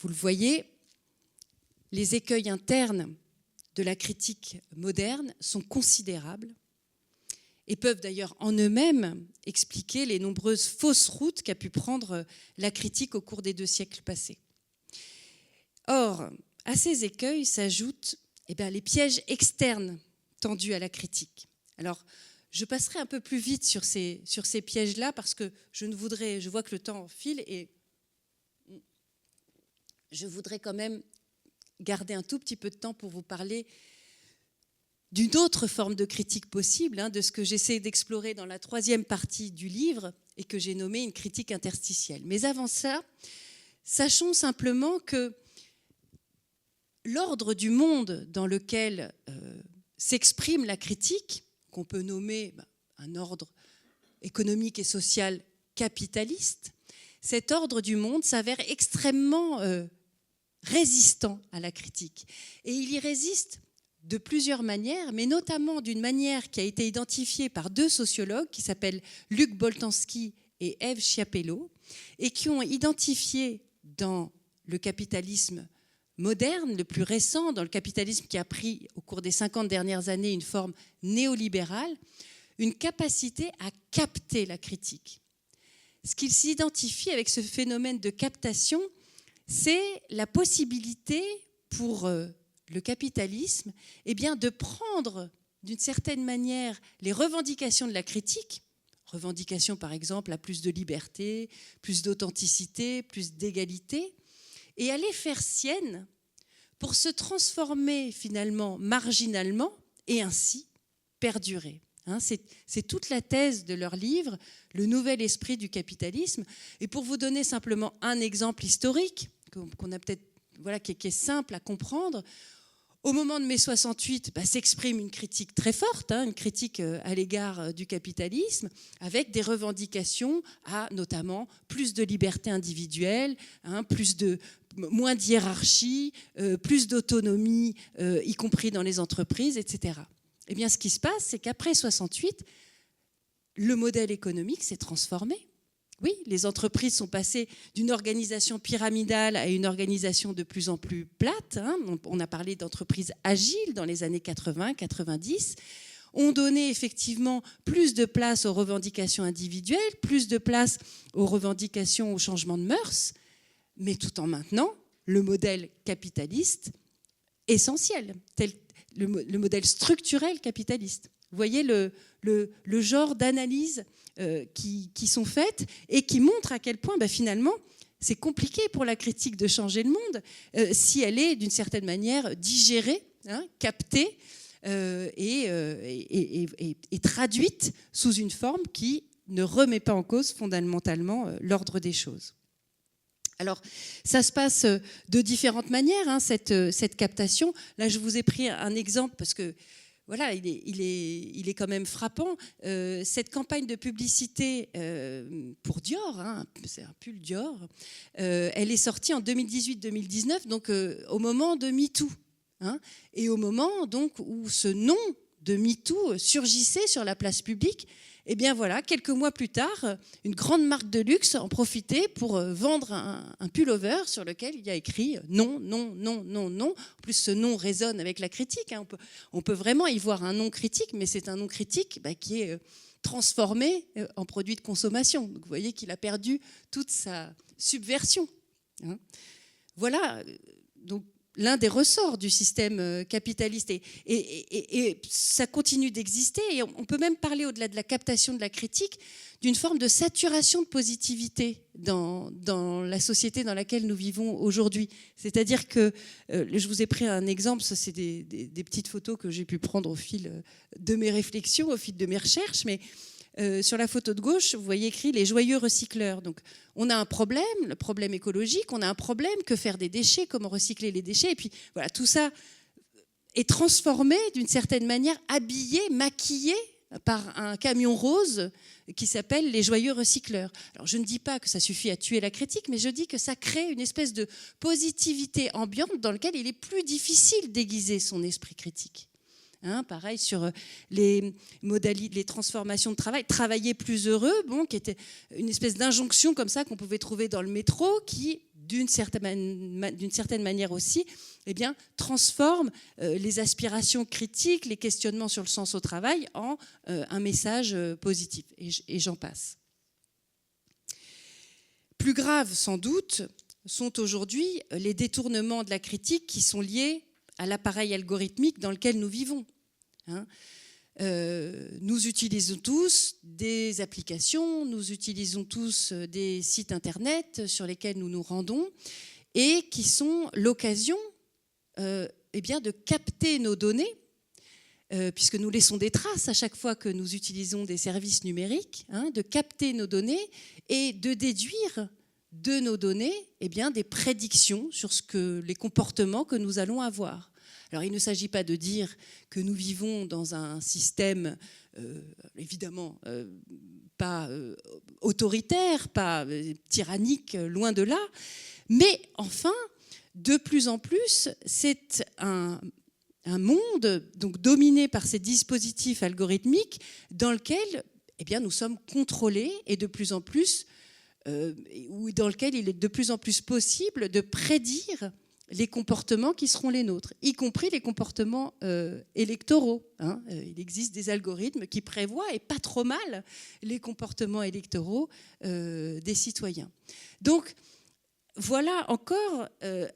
Vous le voyez, les écueils internes de la critique moderne sont considérables et peuvent d'ailleurs en eux-mêmes expliquer les nombreuses fausses routes qu'a pu prendre la critique au cours des 2 siècles passés. Or, à ces écueils s'ajoutent les pièges externes tendus à la critique. Alors, je passerai un peu plus vite sur ces pièges-là parce que je vois que le temps file et je voudrais quand même garder un tout petit peu de temps pour vous parler d'une autre forme de critique possible, de ce que j'essaie d'explorer dans la 3e partie du livre et que j'ai nommé une critique interstitielle. Mais avant ça, sachons simplement que l'ordre du monde dans lequel s'exprime la critique, qu'on peut nommer un ordre économique et social capitaliste, cet ordre du monde s'avère extrêmement résistant à la critique. Et il y résiste de plusieurs manières, mais notamment d'une manière qui a été identifiée par 2 sociologues qui s'appellent Luc Boltanski et Eve Chiapello, et qui ont identifié dans le capitalisme moderne, le plus récent, dans le capitalisme qui a pris au cours des 50 dernières années une forme néolibérale, une capacité à capter la critique. Ce qu'ils s'identifient avec ce phénomène de captation, c'est la possibilité pour le capitalisme de prendre d'une certaine manière les revendications de la critique, revendications par exemple à plus de liberté, plus d'authenticité, plus d'égalité, et à les faire siennes pour se transformer finalement marginalement et ainsi perdurer. C'est toute la thèse de leur livre, Le nouvel esprit du capitalisme. Et pour vous donner simplement un exemple historique, qu'on a peut-être, qui est simple à comprendre, au moment de mai 68, s'exprime une critique très forte, une critique à l'égard du capitalisme, avec des revendications à notamment plus de liberté individuelle, moins de hiérarchie, plus d'autonomie, y compris dans les entreprises, etc. Eh bien, ce qui se passe, c'est qu'après 68, le modèle économique s'est transformé. Oui, les entreprises sont passées d'une organisation pyramidale à une organisation de plus en plus plate. On a parlé d'entreprises agiles dans les années 80-90. On donnait effectivement plus de place aux revendications individuelles, plus de place aux revendications au changement de mœurs, mais tout en maintenant le modèle capitaliste essentiel, le modèle structurel capitaliste. Vous voyez le genre d'analyse qui sont faites et qui montrent à quel point finalement c'est compliqué pour la critique de changer le monde si elle est d'une certaine manière digérée, captée et traduite sous une forme qui ne remet pas en cause fondamentalement l'ordre des choses. Alors, ça se passe de différentes manières, cette captation. Là, je vous ai pris un exemple parce que voilà, il est quand même frappant. Cette campagne de publicité pour Dior, c'est un pull Dior, elle est sortie en 2018-2019, donc au moment de MeToo. Et au moment donc, où ce nom de MeToo surgissait sur la place publique, et bien voilà, quelques mois plus tard, une grande marque de luxe en profitait pour vendre un pullover sur lequel il y a écrit « non, non, non, non, non ». En plus, ce nom résonne avec la critique. On peut vraiment y voir un non critique, mais c'est un non critique qui est transformé en produit de consommation. Donc, vous voyez qu'il a perdu toute sa subversion. Voilà, donc l'un des ressorts du système capitaliste. Et ça continue d'exister. Et on peut même parler, au-delà de la captation de la critique, d'une forme de saturation de positivité dans la société dans laquelle nous vivons aujourd'hui. C'est-à-dire que, je vous ai pris un exemple, ça c'est des petites photos que j'ai pu prendre au fil de mes réflexions, au fil de mes recherches, mais sur la photo de gauche, vous voyez écrit « les joyeux recycleurs ». Donc, on a un problème, le problème écologique, on a un problème, que faire des déchets, comment recycler les déchets. Et puis, voilà, tout ça est transformé d'une certaine manière, habillé, maquillé par un camion rose qui s'appelle « les joyeux recycleurs ». Alors, je ne dis pas que ça suffit à tuer la critique, mais je dis que ça crée une espèce de positivité ambiante dans laquelle il est plus difficile d'aiguiser son esprit critique. Pareil sur les transformations de travail, travailler plus heureux, qui était une espèce d'injonction comme ça qu'on pouvait trouver dans le métro, qui d'une certaine manière aussi, transforme les aspirations critiques, les questionnements sur le sens au travail en un message positif. Et j'en passe. Plus grave sans doute sont aujourd'hui les détournements de la critique qui sont liés à l'appareil algorithmique dans lequel nous vivons. Nous utilisons tous des applications, nous utilisons tous des sites internet sur lesquels nous nous rendons et qui sont l'occasion de capter nos données, puisque nous laissons des traces à chaque fois que nous utilisons des services numériques, de capter nos données et de déduire de nos données des prédictions sur les comportements que nous allons avoir. Alors, il ne s'agit pas de dire que nous vivons dans un système, évidemment, pas autoritaire, pas tyrannique, loin de là, mais enfin, de plus en plus, c'est un monde donc dominé par ces dispositifs algorithmiques dans lequel nous sommes contrôlés et de plus en plus, ou dans lequel il est de plus en plus possible de prédire les comportements qui seront les nôtres, y compris les comportements électoraux. Il existe des algorithmes qui prévoient, et pas trop mal, les comportements électoraux des citoyens. Donc, voilà encore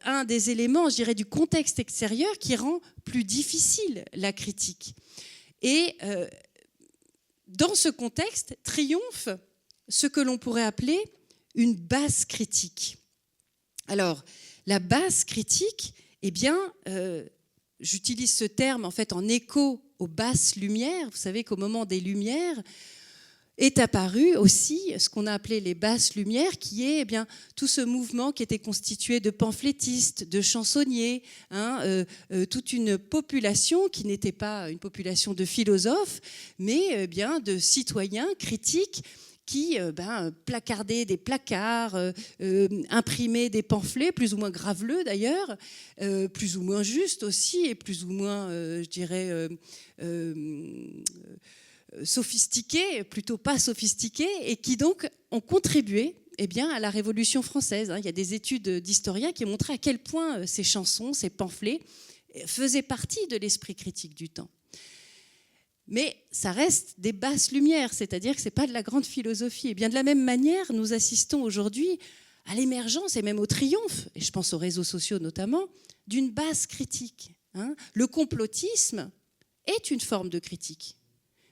un des éléments, je dirais, du contexte extérieur qui rend plus difficile la critique. Et dans ce contexte, triomphe ce que l'on pourrait appeler une basse critique. Alors, la basse critique, j'utilise ce terme en fait en écho aux basses lumières. Vous savez qu'au moment des Lumières est apparu aussi ce qu'on a appelé les basses lumières, qui est tout ce mouvement qui était constitué de pamphlétistes, de chansonniers, toute une population qui n'était pas une population de philosophes, mais de citoyens critiques qui placardaient des placards, imprimaient des pamphlets, plus ou moins graveleux d'ailleurs, plus ou moins justes aussi, et plus ou moins, sophistiqués, plutôt pas sophistiqués, et qui donc ont contribué à la Révolution française. Il y a des études d'historiens qui montraient à quel point ces chansons, ces pamphlets faisaient partie de l'esprit critique du temps. Mais ça reste des basses lumières, c'est-à-dire que ce n'est pas de la grande philosophie. Et bien de la même manière, nous assistons aujourd'hui à l'émergence et même au triomphe, et je pense aux réseaux sociaux notamment, d'une basse critique. Le complotisme est une forme de critique.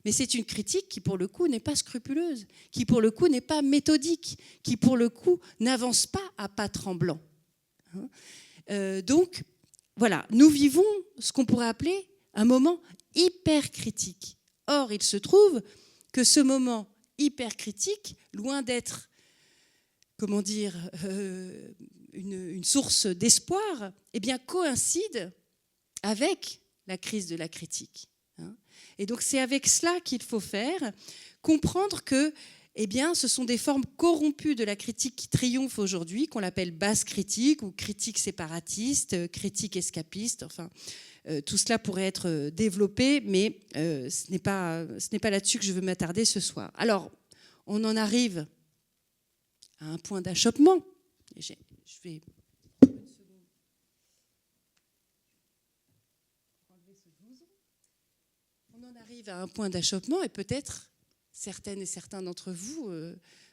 Mais c'est une critique qui, pour le coup, n'est pas scrupuleuse, qui, pour le coup, n'est pas méthodique, qui, pour le coup, n'avance pas à pas tremblants. Donc, voilà, nous vivons ce qu'on pourrait appeler un moment hyper critique. Or, il se trouve que ce moment hyper critique, loin d'être, une source d'espoir, coïncide avec la crise de la critique. Et donc, c'est avec cela qu'il faut faire, comprendre que ce sont des formes corrompues de la critique qui triomphent aujourd'hui, qu'on appelle basse critique ou critique séparatiste, critique escapiste, tout cela pourrait être développé, mais ce n'est pas là-dessus que je veux m'attarder ce soir. Alors, on en arrive à un point d'achoppement. On en arrive à un point d'achoppement, et peut-être certaines et certains d'entre vous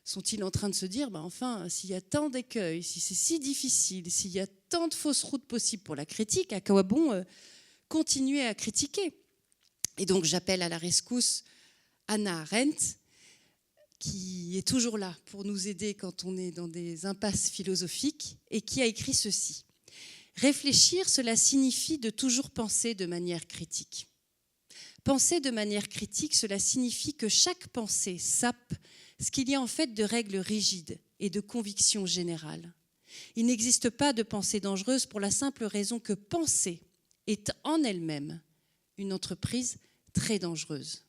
sont-ils en train de se dire s'il y a tant d'écueils, si c'est si difficile, s'il y a tant de fausses routes possibles pour la critique, à quoi bon continuer à critiquer? Et donc j'appelle à la rescousse Hannah Arendt, qui est toujours là pour nous aider quand on est dans des impasses philosophiques, et qui a écrit ceci. Réfléchir, cela signifie de toujours penser de manière critique. Penser de manière critique, cela signifie que chaque pensée sape ce qu'il y a en fait de règles rigides et de convictions générales. Il n'existe pas de pensée dangereuse pour la simple raison que penser est en elle-même une entreprise très dangereuse.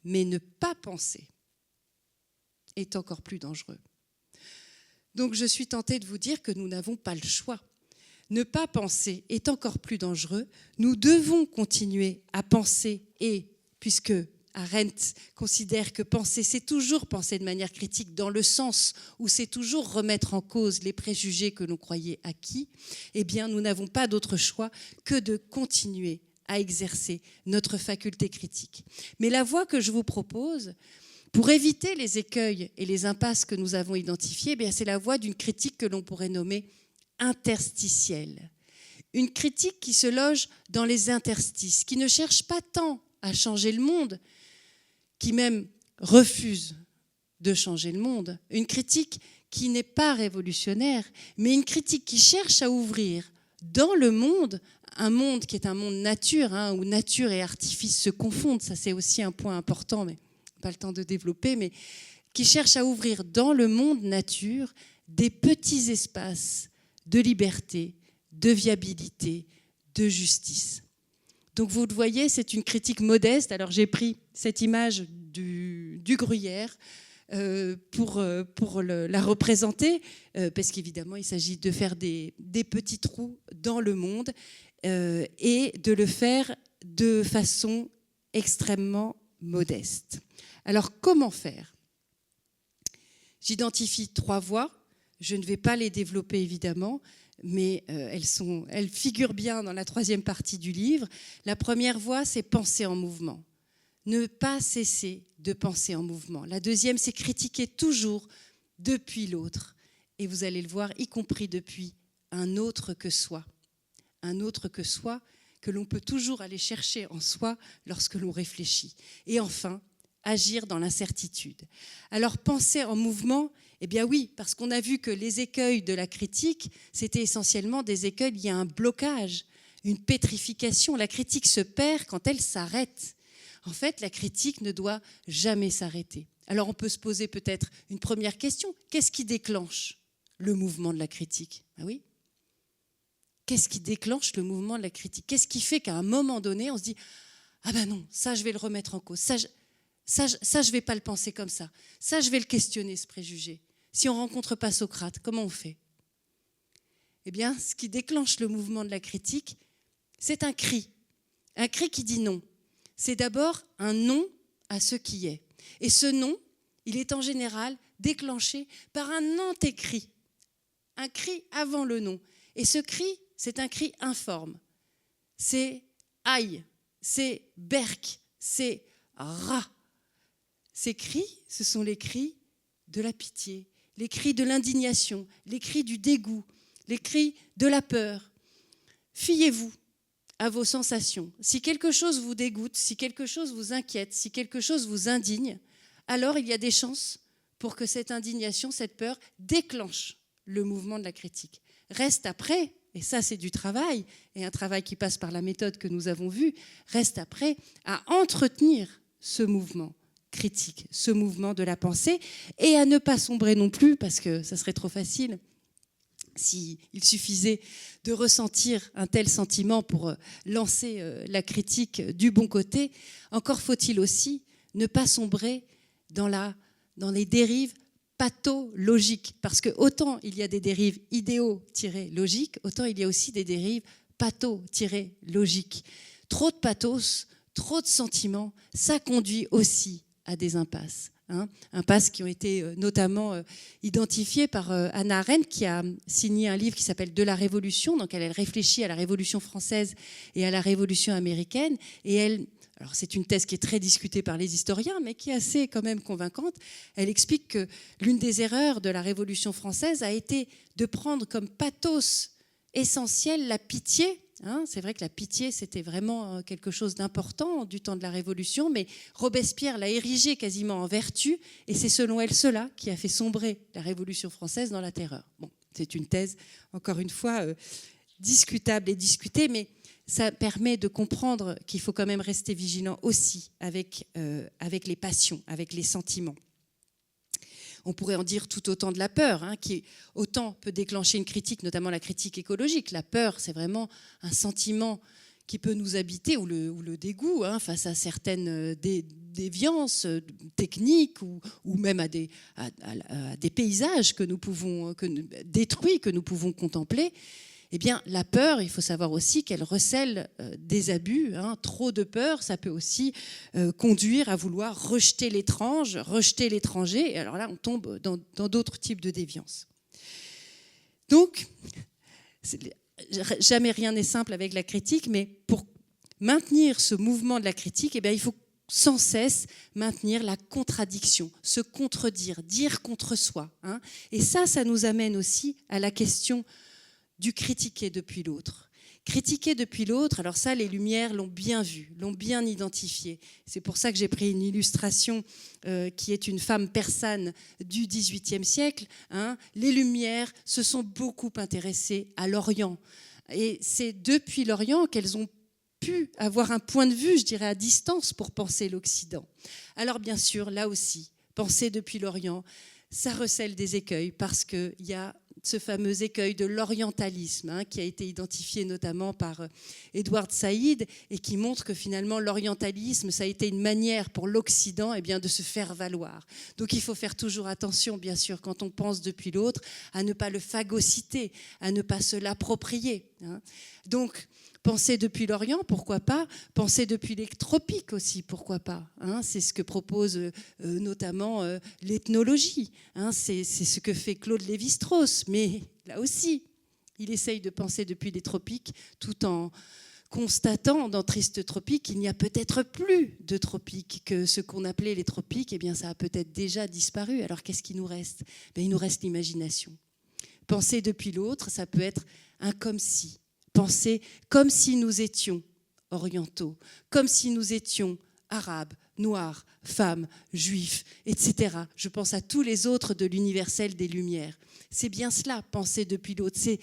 Mais ne pas penser est encore plus dangereux. Donc je suis tentée de vous dire que nous n'avons pas le choix. Ne pas penser est encore plus dangereux. Nous devons continuer à penser, et puisque Arendt considère que penser, c'est toujours penser de manière critique, dans le sens où c'est toujours remettre en cause les préjugés que l'on croyait acquis, nous n'avons pas d'autre choix que de continuer à exercer notre faculté critique. Mais la voie que je vous propose, pour éviter les écueils et les impasses que nous avons identifiés, c'est la voie d'une critique que l'on pourrait nommer interstitielle. Une critique qui se loge dans les interstices, qui ne cherche pas tant à changer le monde, qui même refuse de changer le monde. Une critique qui n'est pas révolutionnaire, mais une critique qui cherche à ouvrir dans le monde, un monde qui est un monde nature, où nature et artifice se confondent. Ça, c'est aussi un point important, mais pas le temps de développer, mais qui cherche à ouvrir dans le monde nature des petits espaces de liberté, de viabilité, de justice. Donc vous le voyez, c'est une critique modeste. Alors j'ai pris cette image du gruyère la représenter, parce qu'évidemment, il s'agit de faire des petits trous dans le monde et de le faire de façon extrêmement modeste. Alors, comment faire ? J'identifie 3 voies. Je ne vais pas les développer, évidemment, mais elles figurent bien dans la 3e partie du livre. La première voie, c'est penser en mouvement. Ne pas cesser de penser en mouvement. La 2e, c'est critiquer toujours depuis l'autre. Et vous allez le voir, y compris depuis un autre que soi. Un autre que soi que l'on peut toujours aller chercher en soi lorsque l'on réfléchit. Et enfin, agir dans l'incertitude. Alors, penser en mouvement, eh bien oui, parce qu'on a vu que les écueils de la critique, c'était essentiellement des écueils liés à un blocage, une pétrification. La critique se perd quand elle s'arrête. En fait, la critique ne doit jamais s'arrêter. Alors, on peut se poser peut-être une première question. Qu'est-ce qui déclenche le mouvement de la critique ? Ah oui ? Qu'est-ce qui déclenche le mouvement de la critique ? Qu'est-ce qui fait qu'à un moment donné, on se dit « Ah ben non, ça, je vais le remettre en cause. Ça, je ne vais pas le penser comme ça. Ça, je vais le questionner, ce préjugé. » Si on ne rencontre pas Socrate, comment on fait ? Eh bien, ce qui déclenche le mouvement de la critique, c'est un cri qui dit non. C'est d'abord un non à ce qui est. Et ce non, il est en général déclenché par un antécri, un cri avant le non. Et ce cri, c'est un cri informe. C'est aïe, c'est berk, c'est rat. Ces cris, ce sont les cris de la pitié, les cris de l'indignation, les cris du dégoût, les cris de la peur. Fiez-vous à vos sensations. Si quelque chose vous dégoûte, si quelque chose vous inquiète, si quelque chose vous indigne, alors il y a des chances pour que cette indignation, cette peur déclenche le mouvement de la critique. Reste après, et ça c'est du travail, et un travail qui passe par la méthode que nous avons vue, reste après à entretenir ce mouvement critique, ce mouvement de la pensée, et à ne pas sombrer non plus, parce que ça serait trop facile, s'il suffisait de ressentir un tel sentiment pour lancer la critique du bon côté, encore faut-il aussi ne pas sombrer dans les dérives pathologiques. Parce que autant il y a des dérives idéaux-logiques, autant il y a aussi des dérives patho-logiques. Trop de pathos, trop de sentiments, ça conduit aussi à des impasses. Impasses qui ont été notamment identifiées par Hannah Arendt, qui a signé un livre qui s'appelle « De la Révolution ». Donc elle réfléchit à la Révolution française et à la Révolution américaine. Et alors c'est une thèse qui est très discutée par les historiens, mais qui est assez quand même convaincante. Elle explique que l'une des erreurs de la Révolution française a été de prendre comme pathos essentiel la pitié. C'est vrai que la pitié, c'était vraiment quelque chose d'important du temps de la Révolution, mais Robespierre l'a érigée quasiment en vertu, et c'est selon elle cela qui a fait sombrer la Révolution française dans la terreur. Bon, c'est une thèse, encore une fois, discutable et discutée, mais ça permet de comprendre qu'il faut quand même rester vigilant aussi avec les passions, avec les sentiments. On pourrait en dire tout autant de la peur, qui autant peut déclencher une critique, notamment la critique écologique. La peur, c'est vraiment un sentiment qui peut nous habiter, ou le dégoût face à certaines déviances techniques, ou même à des paysages détruits que nous pouvons contempler. Eh bien, la peur, il faut savoir aussi qu'elle recèle des abus. Trop de peur, ça peut aussi conduire à vouloir rejeter l'étrange, rejeter l'étranger. Et alors là, on tombe dans d'autres types de déviance. Donc, jamais rien n'est simple avec la critique, mais pour maintenir ce mouvement de la critique, eh bien, il faut sans cesse maintenir la contradiction, se contredire, dire contre soi. Et ça nous amène aussi à la question du critiquer depuis l'autre. Critiquer depuis l'autre, alors ça, les Lumières l'ont bien vu, l'ont bien identifié. C'est pour ça que j'ai pris une illustration qui est une femme persane du XVIIIe siècle. Les Lumières se sont beaucoup intéressées à l'Orient. Et c'est depuis l'Orient qu'elles ont pu avoir un point de vue, je dirais, à distance pour penser l'Occident. Alors bien sûr, là aussi, penser depuis l'Orient, ça recèle des écueils parce qu'il y a ce fameux écueil de l'orientalisme, qui a été identifié notamment par Edward Said et qui montre que finalement l'orientalisme, ça a été une manière pour l'Occident de se faire valoir. Donc il faut faire toujours attention, bien sûr, quand on pense depuis l'autre, à ne pas le phagocyter, à ne pas se l'approprier. Donc, penser depuis l'Orient, pourquoi pas? Penser depuis les tropiques aussi, pourquoi pas? C'est ce que propose notamment l'ethnologie. C'est ce que fait Claude Lévi-Strauss. Mais là aussi, il essaye de penser depuis les tropiques tout en constatant dans Triste Tropique qu'il n'y a peut-être plus de tropiques, que ce qu'on appelait les tropiques, ça a peut-être déjà disparu. Alors qu'est-ce qui nous reste? Il nous reste l'imagination. Penser depuis l'autre, ça peut être un comme si. Penser comme si nous étions orientaux, comme si nous étions arabes, noirs, femmes, juifs, etc. Je pense à tous les autres de l'universel des Lumières. C'est bien cela, penser depuis l'autre. C'est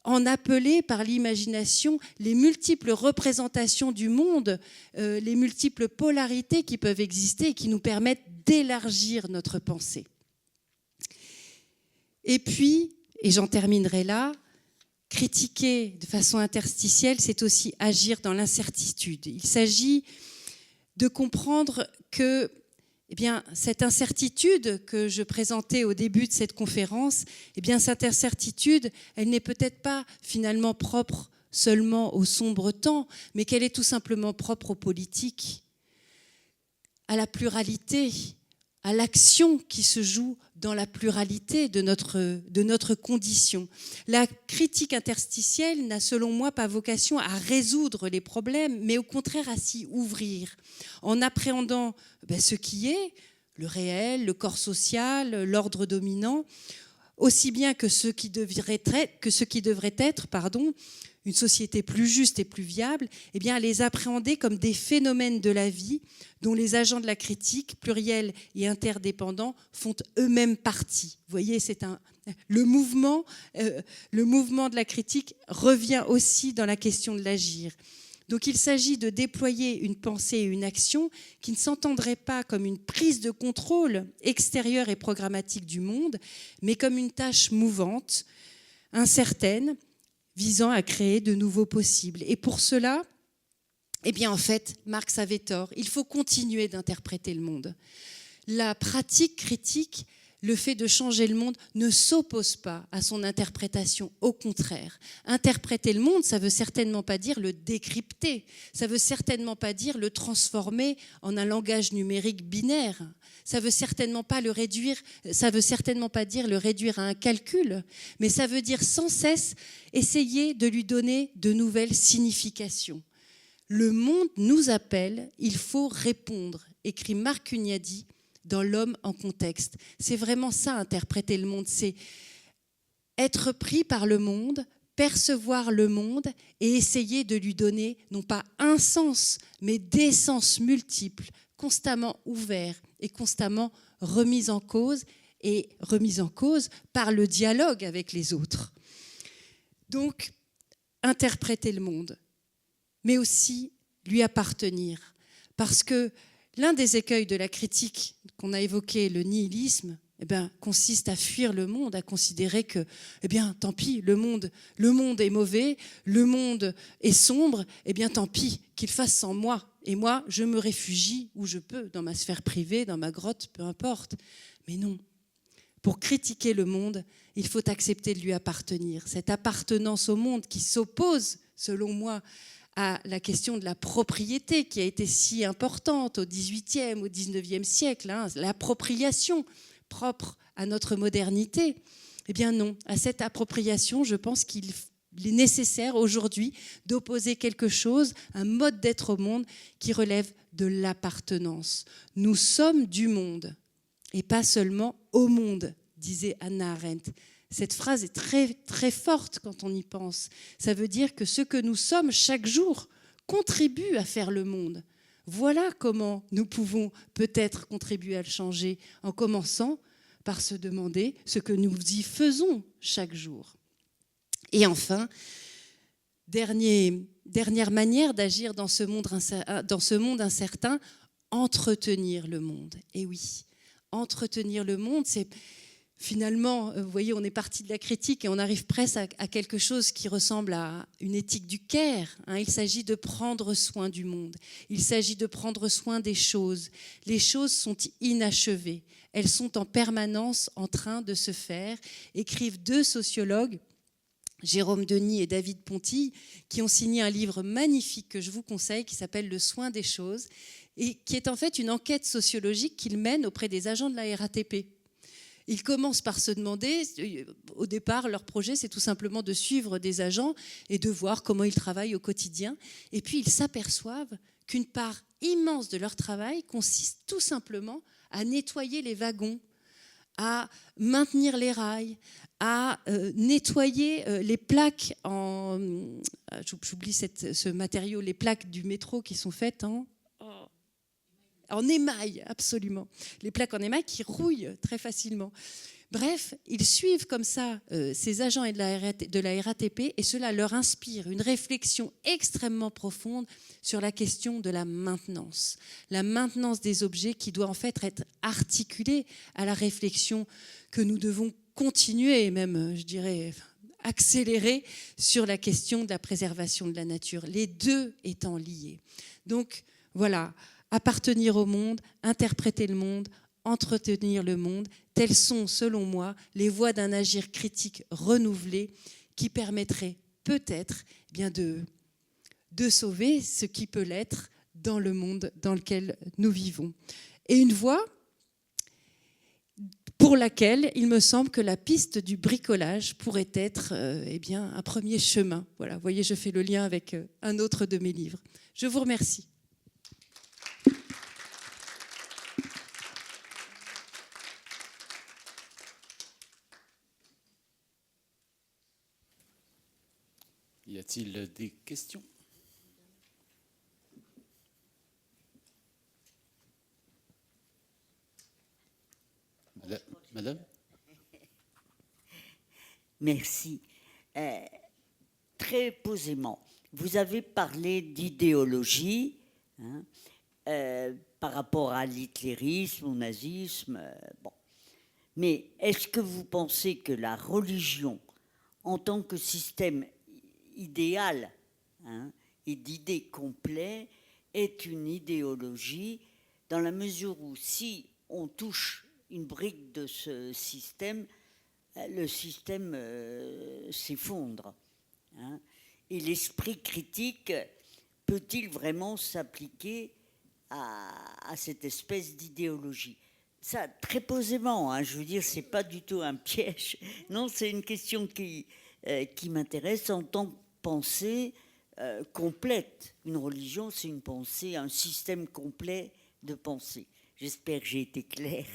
en appeler par l'imagination les multiples représentations du monde, les multiples polarités qui peuvent exister et qui nous permettent d'élargir notre pensée. Et puis, et j'en terminerai là, critiquer de façon interstitielle, c'est aussi agir dans l'incertitude. Il s'agit de comprendre que cette incertitude que je présentais au début de cette conférence, cette incertitude, elle n'est peut-être pas finalement propre seulement au sombre temps, mais qu'elle est tout simplement propre aux politiques, à la pluralité, à l'action qui se joue dans la pluralité de notre condition. La critique interstitielle n'a, selon moi, pas vocation à résoudre les problèmes, mais au contraire à s'y ouvrir, en appréhendant ce qui est, le réel, le corps social, l'ordre dominant, aussi bien que ce qui devrait être, une société plus juste et plus viable, à les appréhender comme des phénomènes de la vie dont les agents de la critique, pluriels et interdépendants, font eux-mêmes partie. Vous voyez, le mouvement de la critique revient aussi dans la question de l'agir. Donc il s'agit de déployer une pensée et une action qui ne s'entendraient pas comme une prise de contrôle extérieure et programmatique du monde, mais comme une tâche mouvante, incertaine, visant à créer de nouveaux possibles. Et pour cela, en fait, Marx avait tort. Il faut continuer d'interpréter le monde. La pratique critique, le fait de changer le monde, ne s'oppose pas à son interprétation. Au contraire, interpréter le monde, ça ne veut certainement pas dire le décrypter. Ça ne veut certainement pas dire le transformer en un langage numérique binaire. Ça ne veut certainement pas dire le réduire à un calcul, mais ça veut dire sans cesse essayer de lui donner de nouvelles significations. Le monde nous appelle, il faut répondre, écrit Marc Hunyadi dans L'homme en contexte. C'est vraiment ça, interpréter le monde, c'est être pris par le monde, percevoir le monde et essayer de lui donner non pas un sens, mais des sens multiples, constamment ouverts et constamment remis en cause par le dialogue avec les autres. Donc, interpréter le monde, mais aussi lui appartenir. Parce que l'un des écueils de la critique qu'on a évoqué, le nihilisme, consiste à fuir le monde, à considérer que, tant pis, le monde est mauvais, le monde est sombre, tant pis, qu'il fasse sans moi. Et moi, je me réfugie où je peux, dans ma sphère privée, dans ma grotte, peu importe. Mais non. Pour critiquer le monde, il faut accepter de lui appartenir. Cette appartenance au monde qui s'oppose, selon moi, à la question de la propriété qui a été si importante au XVIIIe, au XIXe siècle, l'appropriation propre à notre modernité. Non, à cette appropriation, je pense qu'il est nécessaire aujourd'hui d'opposer quelque chose, un mode d'être au monde qui relève de l'appartenance. Nous sommes du monde et pas seulement au monde, disait Hannah Arendt. Cette phrase est très, très forte quand on y pense. Ça veut dire que ce que nous sommes chaque jour contribue à faire le monde. Voilà comment nous pouvons peut-être contribuer à le changer, en commençant par se demander ce que nous y faisons chaque jour. Et enfin, dernière manière d'agir dans ce monde incertain, entretenir le monde. Et oui, entretenir le monde, c'est finalement, vous voyez, on est parti de la critique et on arrive presque à quelque chose qui ressemble à une éthique du care. Il s'agit de prendre soin du monde. Il s'agit de prendre soin des choses. Les choses sont inachevées. Elles sont en permanence en train de se faire, écrivent 2 sociologues, Jérôme Denis et David Ponty, qui ont signé un livre magnifique que je vous conseille, qui s'appelle « Le soin des choses », et qui est en fait une enquête sociologique qu'ils mènent auprès des agents de la RATP. Ils commencent par se demander, au départ, leur projet, c'est tout simplement de suivre des agents et de voir comment ils travaillent au quotidien. Et puis, ils s'aperçoivent qu'une part immense de leur travail consiste tout simplement à nettoyer les wagons, à maintenir les rails, à nettoyer les plaques j'oublie ce matériau, les plaques du métro qui sont faites en émail, absolument. Les plaques en émail qui rouillent très facilement. Bref, ils suivent comme ça ces agents de la RATP et cela leur inspire une réflexion extrêmement profonde sur la question de la maintenance. La maintenance des objets qui doit en fait être articulée à la réflexion que nous devons continuer et même, je dirais, accélérer sur la question de la préservation de la nature, les 2 étant liés. Donc voilà, appartenir au monde, interpréter le monde, entretenir le monde, telles sont, selon moi, les voies d'un agir critique renouvelé qui permettrait peut-être bien de sauver ce qui peut l'être dans le monde dans lequel nous vivons. Et une voie pour laquelle il me semble que la piste du bricolage pourrait être un premier chemin. Voilà, vous voyez, je fais le lien avec un autre de mes livres. Je vous remercie. Y a-t-il des questions ? Madame ? Merci. Très posément, vous avez parlé d'idéologie par rapport à l'hitlérisme, au nazisme. Bon. Mais est-ce que vous pensez que la religion, en tant que système idéal et d'idées complets, est une idéologie dans la mesure où si on touche une brique de ce système, le système s'effondre. Et l'esprit critique peut-il vraiment s'appliquer à cette espèce d'idéologie ? Ça, très posément, je veux dire, c'est pas du tout un piège. Non, c'est une question qui m'intéresse en tant que pensée complète. Une religion, c'est une pensée, un système complet de pensée. J'espère que j'ai été claire.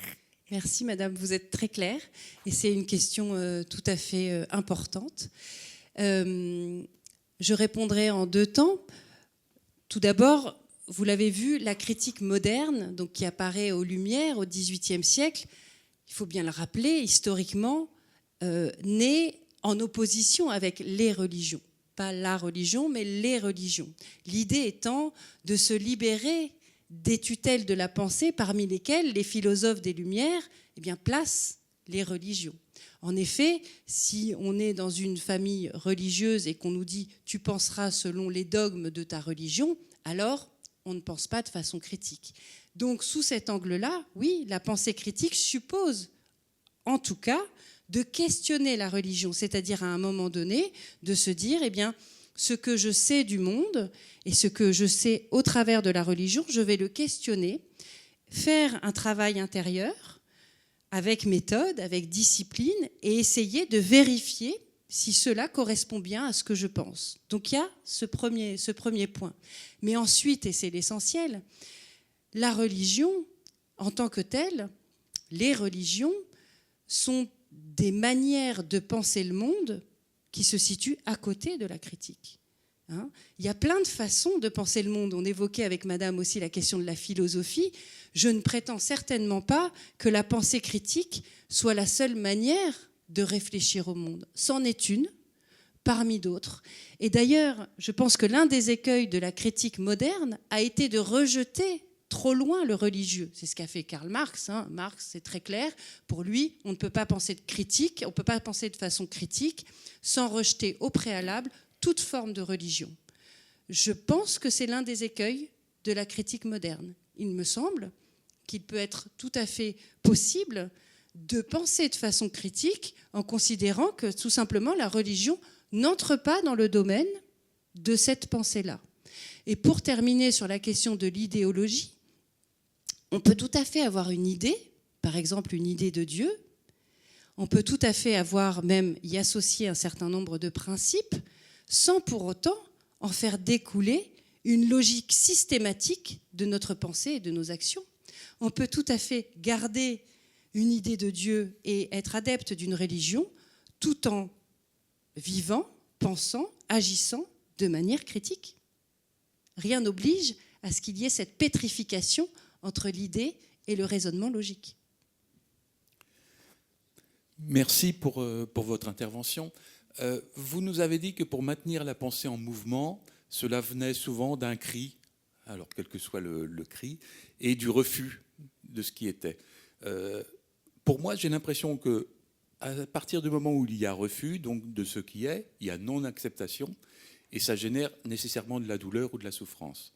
Merci Madame, vous êtes très claire et c'est une question tout à fait importante. Je répondrai en 2 temps. Tout d'abord, vous l'avez vu, la critique moderne, donc qui apparaît aux Lumières au XVIIIe siècle, il faut bien le rappeler, historiquement, naît en opposition avec les religions. Pas la religion, mais les religions. L'idée étant de se libérer des tutelles de la pensée parmi lesquelles les philosophes des Lumières placent les religions. En effet, si on est dans une famille religieuse et qu'on nous dit « tu penseras selon les dogmes de ta religion », alors on ne pense pas de façon critique. Donc sous cet angle-là, oui, la pensée critique suppose, en tout cas, de questionner la religion, c'est-à-dire à un moment donné, de se dire, ce que je sais du monde et ce que je sais au travers de la religion, je vais le questionner, faire un travail intérieur avec méthode, avec discipline et essayer de vérifier si cela correspond bien à ce que je pense. Donc il y a ce premier point. Mais ensuite, et c'est l'essentiel, la religion en tant que telle, les religions sont des manières de penser le monde qui se situent à côté de la critique. Il y a plein de façons de penser le monde. On évoquait avec Madame aussi la question de la philosophie. Je ne prétends certainement pas que la pensée critique soit la seule manière de réfléchir au monde. C'en est une, parmi d'autres. Et d'ailleurs, je pense que l'un des écueils de la critique moderne a été de rejeter trop loin le religieux. C'est ce qu'a fait Karl Marx. Marx, c'est très clair. Pour lui, on ne peut pas penser de critique, on ne peut pas penser de façon critique sans rejeter au préalable toute forme de religion. Je pense que c'est l'un des écueils de la critique moderne. Il me semble qu'il peut être tout à fait possible de penser de façon critique en considérant que tout simplement la religion n'entre pas dans le domaine de cette pensée-là. Et pour terminer sur la question de l'idéologie, on peut tout à fait avoir une idée, par exemple une idée de Dieu, on peut tout à fait avoir même y associer un certain nombre de principes sans pour autant en faire découler une logique systématique de notre pensée et de nos actions. On peut tout à fait garder une idée de Dieu et être adepte d'une religion tout en vivant, pensant, agissant de manière critique. Rien n'oblige à ce qu'il y ait cette pétrification entre l'idée et le raisonnement logique. Merci pour votre intervention. Vous nous avez dit que pour maintenir la pensée en mouvement, cela venait souvent d'un cri, alors quel que soit le cri, et du refus de ce qui était. Pour moi, j'ai l'impression que à partir du moment où il y a refus, donc de ce qui est, il y a non-acceptation, et ça génère nécessairement de la douleur ou de la souffrance.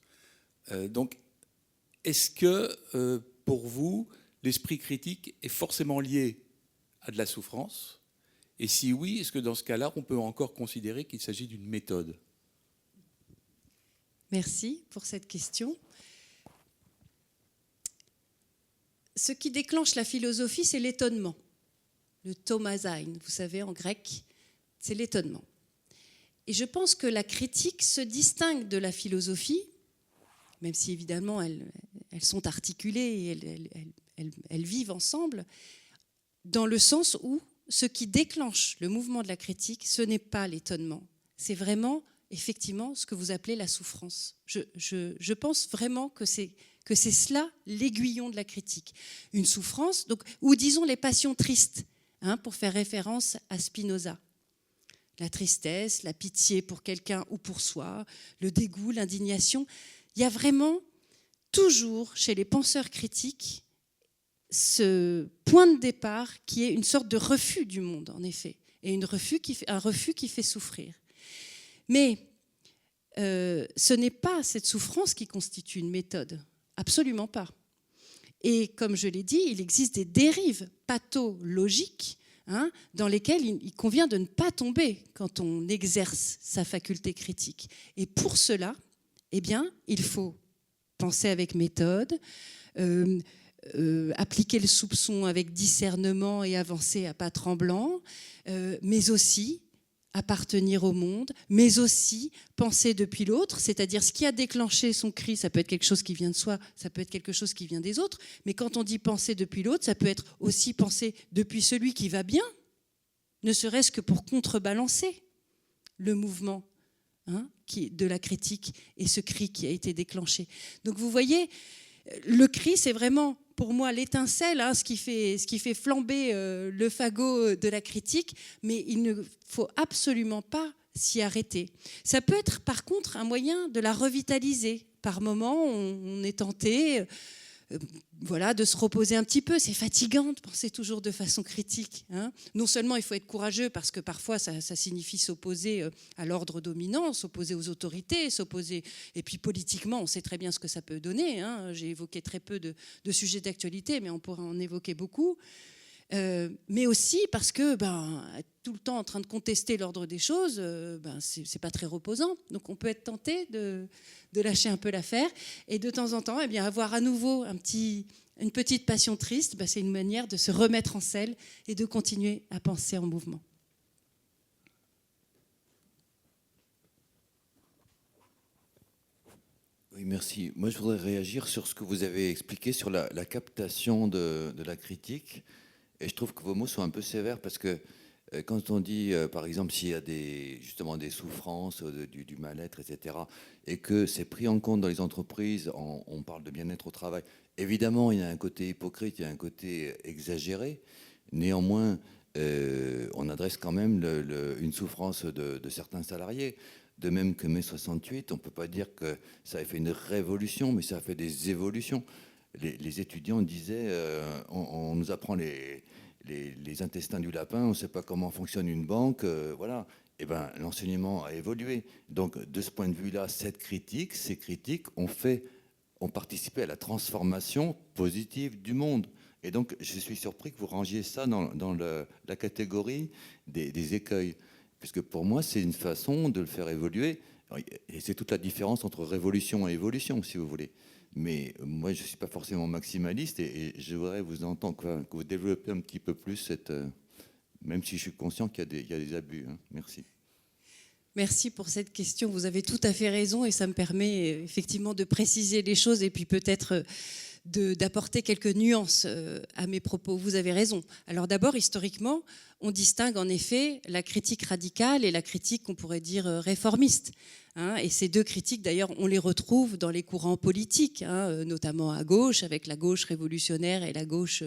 Donc, est-ce que, pour vous, l'esprit critique est forcément lié à de la souffrance ? Et si oui, est-ce que dans ce cas-là, on peut encore considérer qu'il s'agit d'une méthode ? Merci pour cette question. Ce qui déclenche la philosophie, c'est l'étonnement. Le thomasein, vous savez, en grec, c'est l'étonnement. Et je pense que la critique se distingue de la philosophie, même si évidemment elles sont articulées et elles vivent ensemble, dans le sens où ce qui déclenche le mouvement de la critique, ce n'est pas l'étonnement, c'est vraiment effectivement ce que vous appelez la souffrance. Je pense vraiment que c'est cela l'aiguillon de la critique. Une souffrance, donc, ou disons les passions tristes, pour faire référence à Spinoza. La tristesse, la pitié pour quelqu'un ou pour soi, le dégoût, l'indignation. Il y a vraiment toujours chez les penseurs critiques ce point de départ qui est une sorte de refus du monde, en effet, et un refus qui fait souffrir. Mais ce n'est pas cette souffrance qui constitue une méthode, absolument pas. Et comme je l'ai dit, il existe des dérives pathologiques dans lesquelles il convient de ne pas tomber quand on exerce sa faculté critique. Et pour cela, il faut penser avec méthode, appliquer le soupçon avec discernement et avancer à pas tremblants, mais aussi appartenir au monde, mais aussi penser depuis l'autre, c'est-à-dire ce qui a déclenché son cri, ça peut être quelque chose qui vient de soi, ça peut être quelque chose qui vient des autres, mais quand on dit penser depuis l'autre, ça peut être aussi penser depuis celui qui va bien, ne serait-ce que pour contrebalancer le mouvement de la critique et ce cri qui a été déclenché. Donc vous voyez, le cri, c'est vraiment pour moi l'étincelle, ce qui fait flamber le fagot de la critique, mais il ne faut absolument pas s'y arrêter. Ça peut être par contre un moyen de la revitaliser. Par moments, on est tenté de se reposer un petit peu. C'est fatigant de penser toujours de façon critique. Non seulement il faut être courageux parce que parfois ça signifie s'opposer à l'ordre dominant, s'opposer aux autorités, et puis politiquement on sait très bien ce que ça peut donner. J'ai évoqué très peu de sujets d'actualité, mais on pourrait en évoquer beaucoup. Mais aussi parce que être tout le temps en train de contester l'ordre des choses, c'est pas très reposant. Donc on peut être tenté de lâcher un peu l'affaire et de temps en temps avoir à nouveau une petite passion triste. C'est une manière de se remettre en selle et de continuer à penser en mouvement. Oui, merci. Moi, je voudrais réagir sur ce que vous avez expliqué sur la captation de la critique. Et je trouve que vos mots sont un peu sévères parce que quand on dit, par exemple, s'il y a justement des souffrances, du mal-être, etc., et que c'est pris en compte dans les entreprises, on parle de bien-être au travail. Évidemment, il y a un côté hypocrite, il y a un côté exagéré. Néanmoins, on adresse quand même une souffrance de certains salariés. De même que mai 68, on ne peut pas dire que ça a fait une révolution, mais ça a fait des évolutions. Les étudiants disaient on nous apprend les intestins du lapin, on ne sait pas comment fonctionne une banque, voilà. Eh ben, l'enseignement a évolué. Donc, de ce point de vue-là, ces critiques ont participé à la transformation positive du monde. Et donc, je suis surpris que vous rangiez ça dans la catégorie des écueils. Puisque pour moi, c'est une façon de le faire évoluer. Et c'est toute la différence entre révolution et évolution, si vous voulez. Mais moi, je ne suis pas forcément maximaliste et je voudrais vous entendre, que vous développez un petit peu plus cette... même si je suis conscient qu'il y a des abus. Hein. Merci. Merci pour cette question. Vous avez tout à fait raison et ça me permet effectivement de préciser les choses et puis peut-être d'apporter quelques nuances à mes propos. Vous avez raison. Alors d'abord, historiquement, on distingue en effet la critique radicale et la critique qu'on pourrait dire réformiste. Hein, et ces deux critiques, d'ailleurs, on les retrouve dans les courants politiques, hein, notamment à gauche, avec la gauche révolutionnaire et la gauche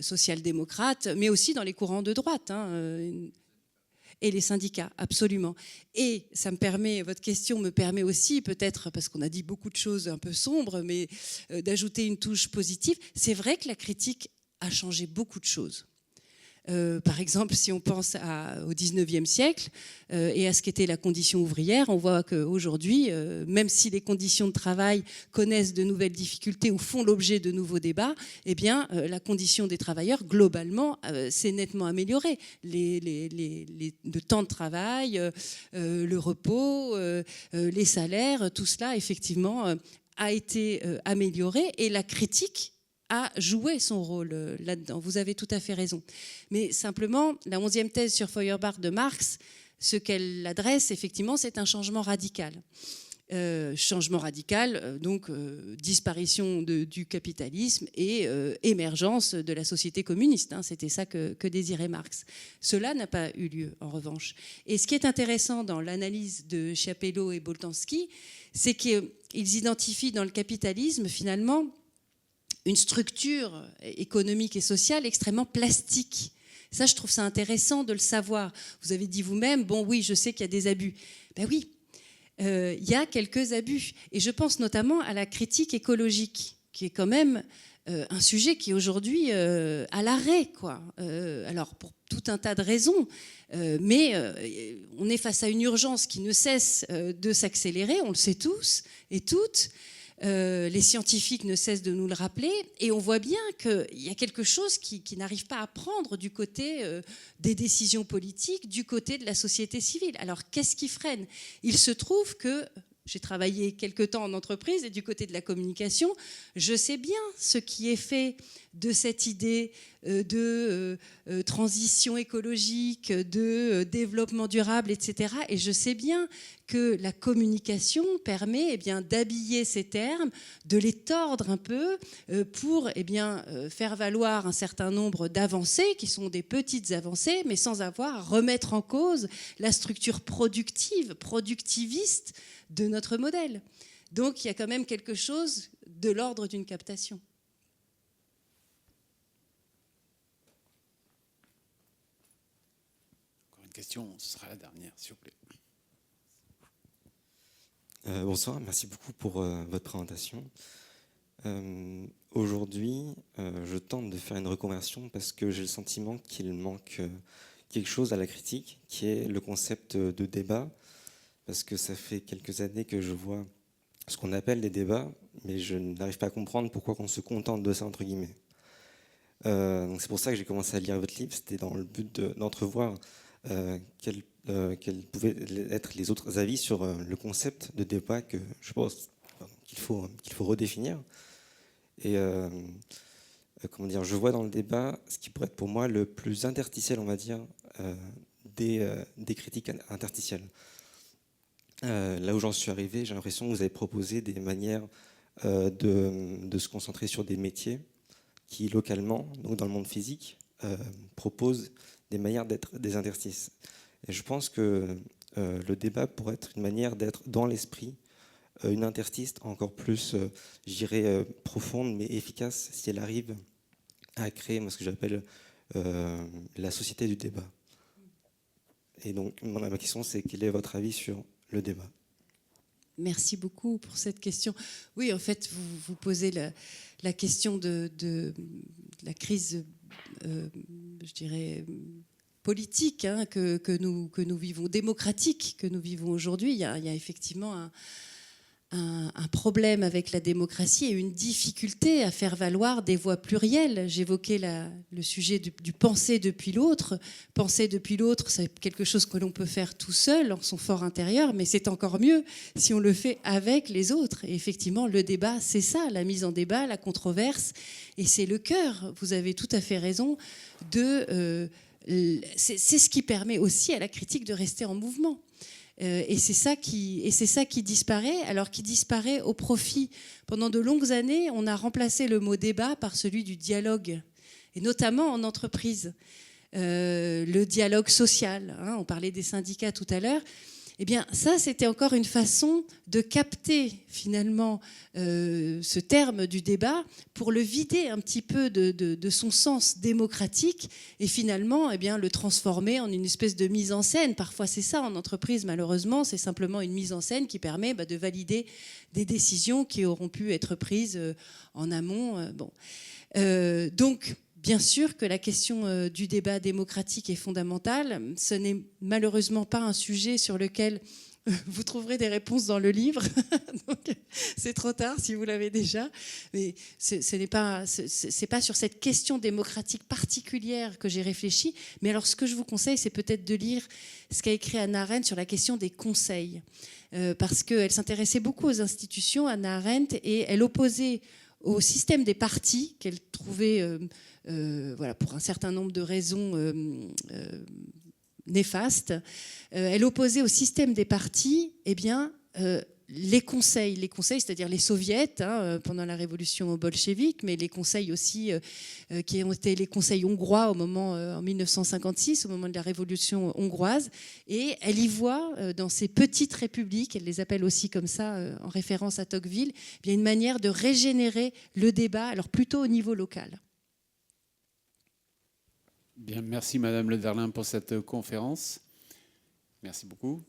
social-démocrate, mais aussi dans les courants de droite. Hein, et les syndicats, absolument. Et ça me permet, votre question me permet aussi, peut-être, parce qu'on a dit beaucoup de choses un peu sombres, mais d'ajouter une touche positive. C'est vrai que la critique a changé beaucoup de choses. Par exemple, si on pense au 19e siècle et à ce qu'était la condition ouvrière, on voit qu'aujourd'hui, même si les conditions de travail connaissent de nouvelles difficultés ou font l'objet de nouveaux débats, eh bien, la condition des travailleurs, globalement, s'est nettement améliorée. Le temps de travail, le repos, les salaires, tout cela, effectivement, a été amélioré et la critique a joué son rôle là-dedans. Vous avez tout à fait raison. Mais simplement, la 11e thèse sur Feuerbach de Marx, ce qu'elle adresse, effectivement, c'est un changement radical. Changement radical, donc disparition du capitalisme et émergence de la société communiste. Hein, c'était ça que désirait Marx. Cela n'a pas eu lieu, en revanche. Et ce qui est intéressant dans l'analyse de Chiapello et Boltanski, c'est qu'ils identifient dans le capitalisme, finalement, une structure économique et sociale extrêmement plastique. Ça, je trouve ça intéressant de le savoir. Vous avez dit vous-même, bon oui, je sais qu'il y a des abus. Ben oui, il y a quelques abus. Et je pense notamment à la critique écologique, qui est quand même un sujet qui est aujourd'hui à l'arrêt, quoi. Alors, pour tout un tas de raisons, mais on est face à une urgence qui ne cesse de s'accélérer, on le sait tous et toutes. Les scientifiques ne cessent de nous le rappeler et on voit bien qu'il y a quelque chose qui n'arrive pas à prendre du côté des décisions politiques, du côté de la société civile. Alors qu'est-ce qui freine ? Il se trouve que j'ai travaillé quelque temps en entreprise et du côté de la communication, je sais bien ce qui est fait de cette idée de transition écologique, de développement durable, etc. Et je sais bien que la communication permet d'habiller ces termes, de les tordre un peu pour faire valoir un certain nombre d'avancées qui sont des petites avancées, mais sans avoir à remettre en cause la structure productiviste de notre modèle. Donc il y a quand même quelque chose de l'ordre d'une captation. Encore une question, ce sera la dernière, s'il vous plaît. Bonsoir, merci beaucoup pour votre présentation. Aujourd'hui, je tente de faire une reconversion parce que j'ai le sentiment qu'il manque quelque chose à la critique, qui est le concept de débat. Parce que ça fait quelques années que je vois ce qu'on appelle des débats, mais je n'arrive pas à comprendre pourquoi on se contente de ça, entre guillemets. Donc c'est pour ça que j'ai commencé à lire votre livre, c'était dans le but d'entrevoir quels pouvaient être les autres avis sur le concept de débat que je pense qu'il faut redéfinir. Et je vois dans le débat ce qui pourrait être pour moi le plus interstitiel, on va dire, des critiques interstitielles. Là où j'en suis arrivé, j'ai l'impression que vous avez proposé des manières de se concentrer sur des métiers qui, localement, donc dans le monde physique, proposent des manières d'être des interstices. Et je pense que le débat pourrait être une manière d'être dans l'esprit une interstice encore plus, profonde mais efficace si elle arrive à créer ce que j'appelle la société du débat. Et donc, ma question, c'est quel est votre avis sur le débat. Merci beaucoup pour cette question. Oui, en fait, vous posez la question de la crise, je dirais, politique que nous vivons, démocratique que nous vivons aujourd'hui. Il y a effectivement un problème avec la démocratie et une difficulté à faire valoir des voix plurielles. J'évoquais le sujet du penser depuis l'autre. Penser depuis l'autre, c'est quelque chose que l'on peut faire tout seul, en son fort intérieur, mais c'est encore mieux si on le fait avec les autres. Et effectivement, le débat, c'est ça, la mise en débat, la controverse, et c'est le cœur. Vous avez tout à fait raison c'est ce qui permet aussi à la critique de rester en mouvement. Et c'est ça qui disparaît, alors qui disparaît au profit. Pendant de longues années, on a remplacé le mot débat par celui du dialogue, et notamment en entreprise. Le dialogue social, on parlait des syndicats tout à l'heure. Eh bien, ça, c'était encore une façon de capter finalement ce terme du débat pour le vider un petit peu de son sens démocratique et finalement le transformer en une espèce de mise en scène. Parfois, c'est ça en entreprise, malheureusement, c'est simplement une mise en scène qui permet de valider des décisions qui auront pu être prises en amont. Donc, bien sûr que la question du débat démocratique est fondamentale. Ce n'est malheureusement pas un sujet sur lequel vous trouverez des réponses dans le livre. Donc, c'est trop tard si vous l'avez déjà. Mais ce n'est pas sur cette question démocratique particulière que j'ai réfléchi. Mais alors, ce que je vous conseille, c'est peut-être de lire ce qu'a écrit Hannah Arendt sur la question des conseils. Parce qu'elle s'intéressait beaucoup aux institutions, Hannah Arendt, et elle opposait au système des partis qu'elle trouvait, pour un certain nombre de raisons néfastes, elle opposait au système des partis les conseils, c'est-à-dire les soviets pendant la révolution bolchevique, mais les conseils aussi qui ont été les conseils hongrois en 1956, au moment de la révolution hongroise. Et elle y voit, dans ces petites républiques, elle les appelle aussi comme ça, en référence à Tocqueville, bien une manière de régénérer le débat, alors plutôt au niveau local. Bien, merci Madame Le Verlin pour cette conférence. Merci beaucoup.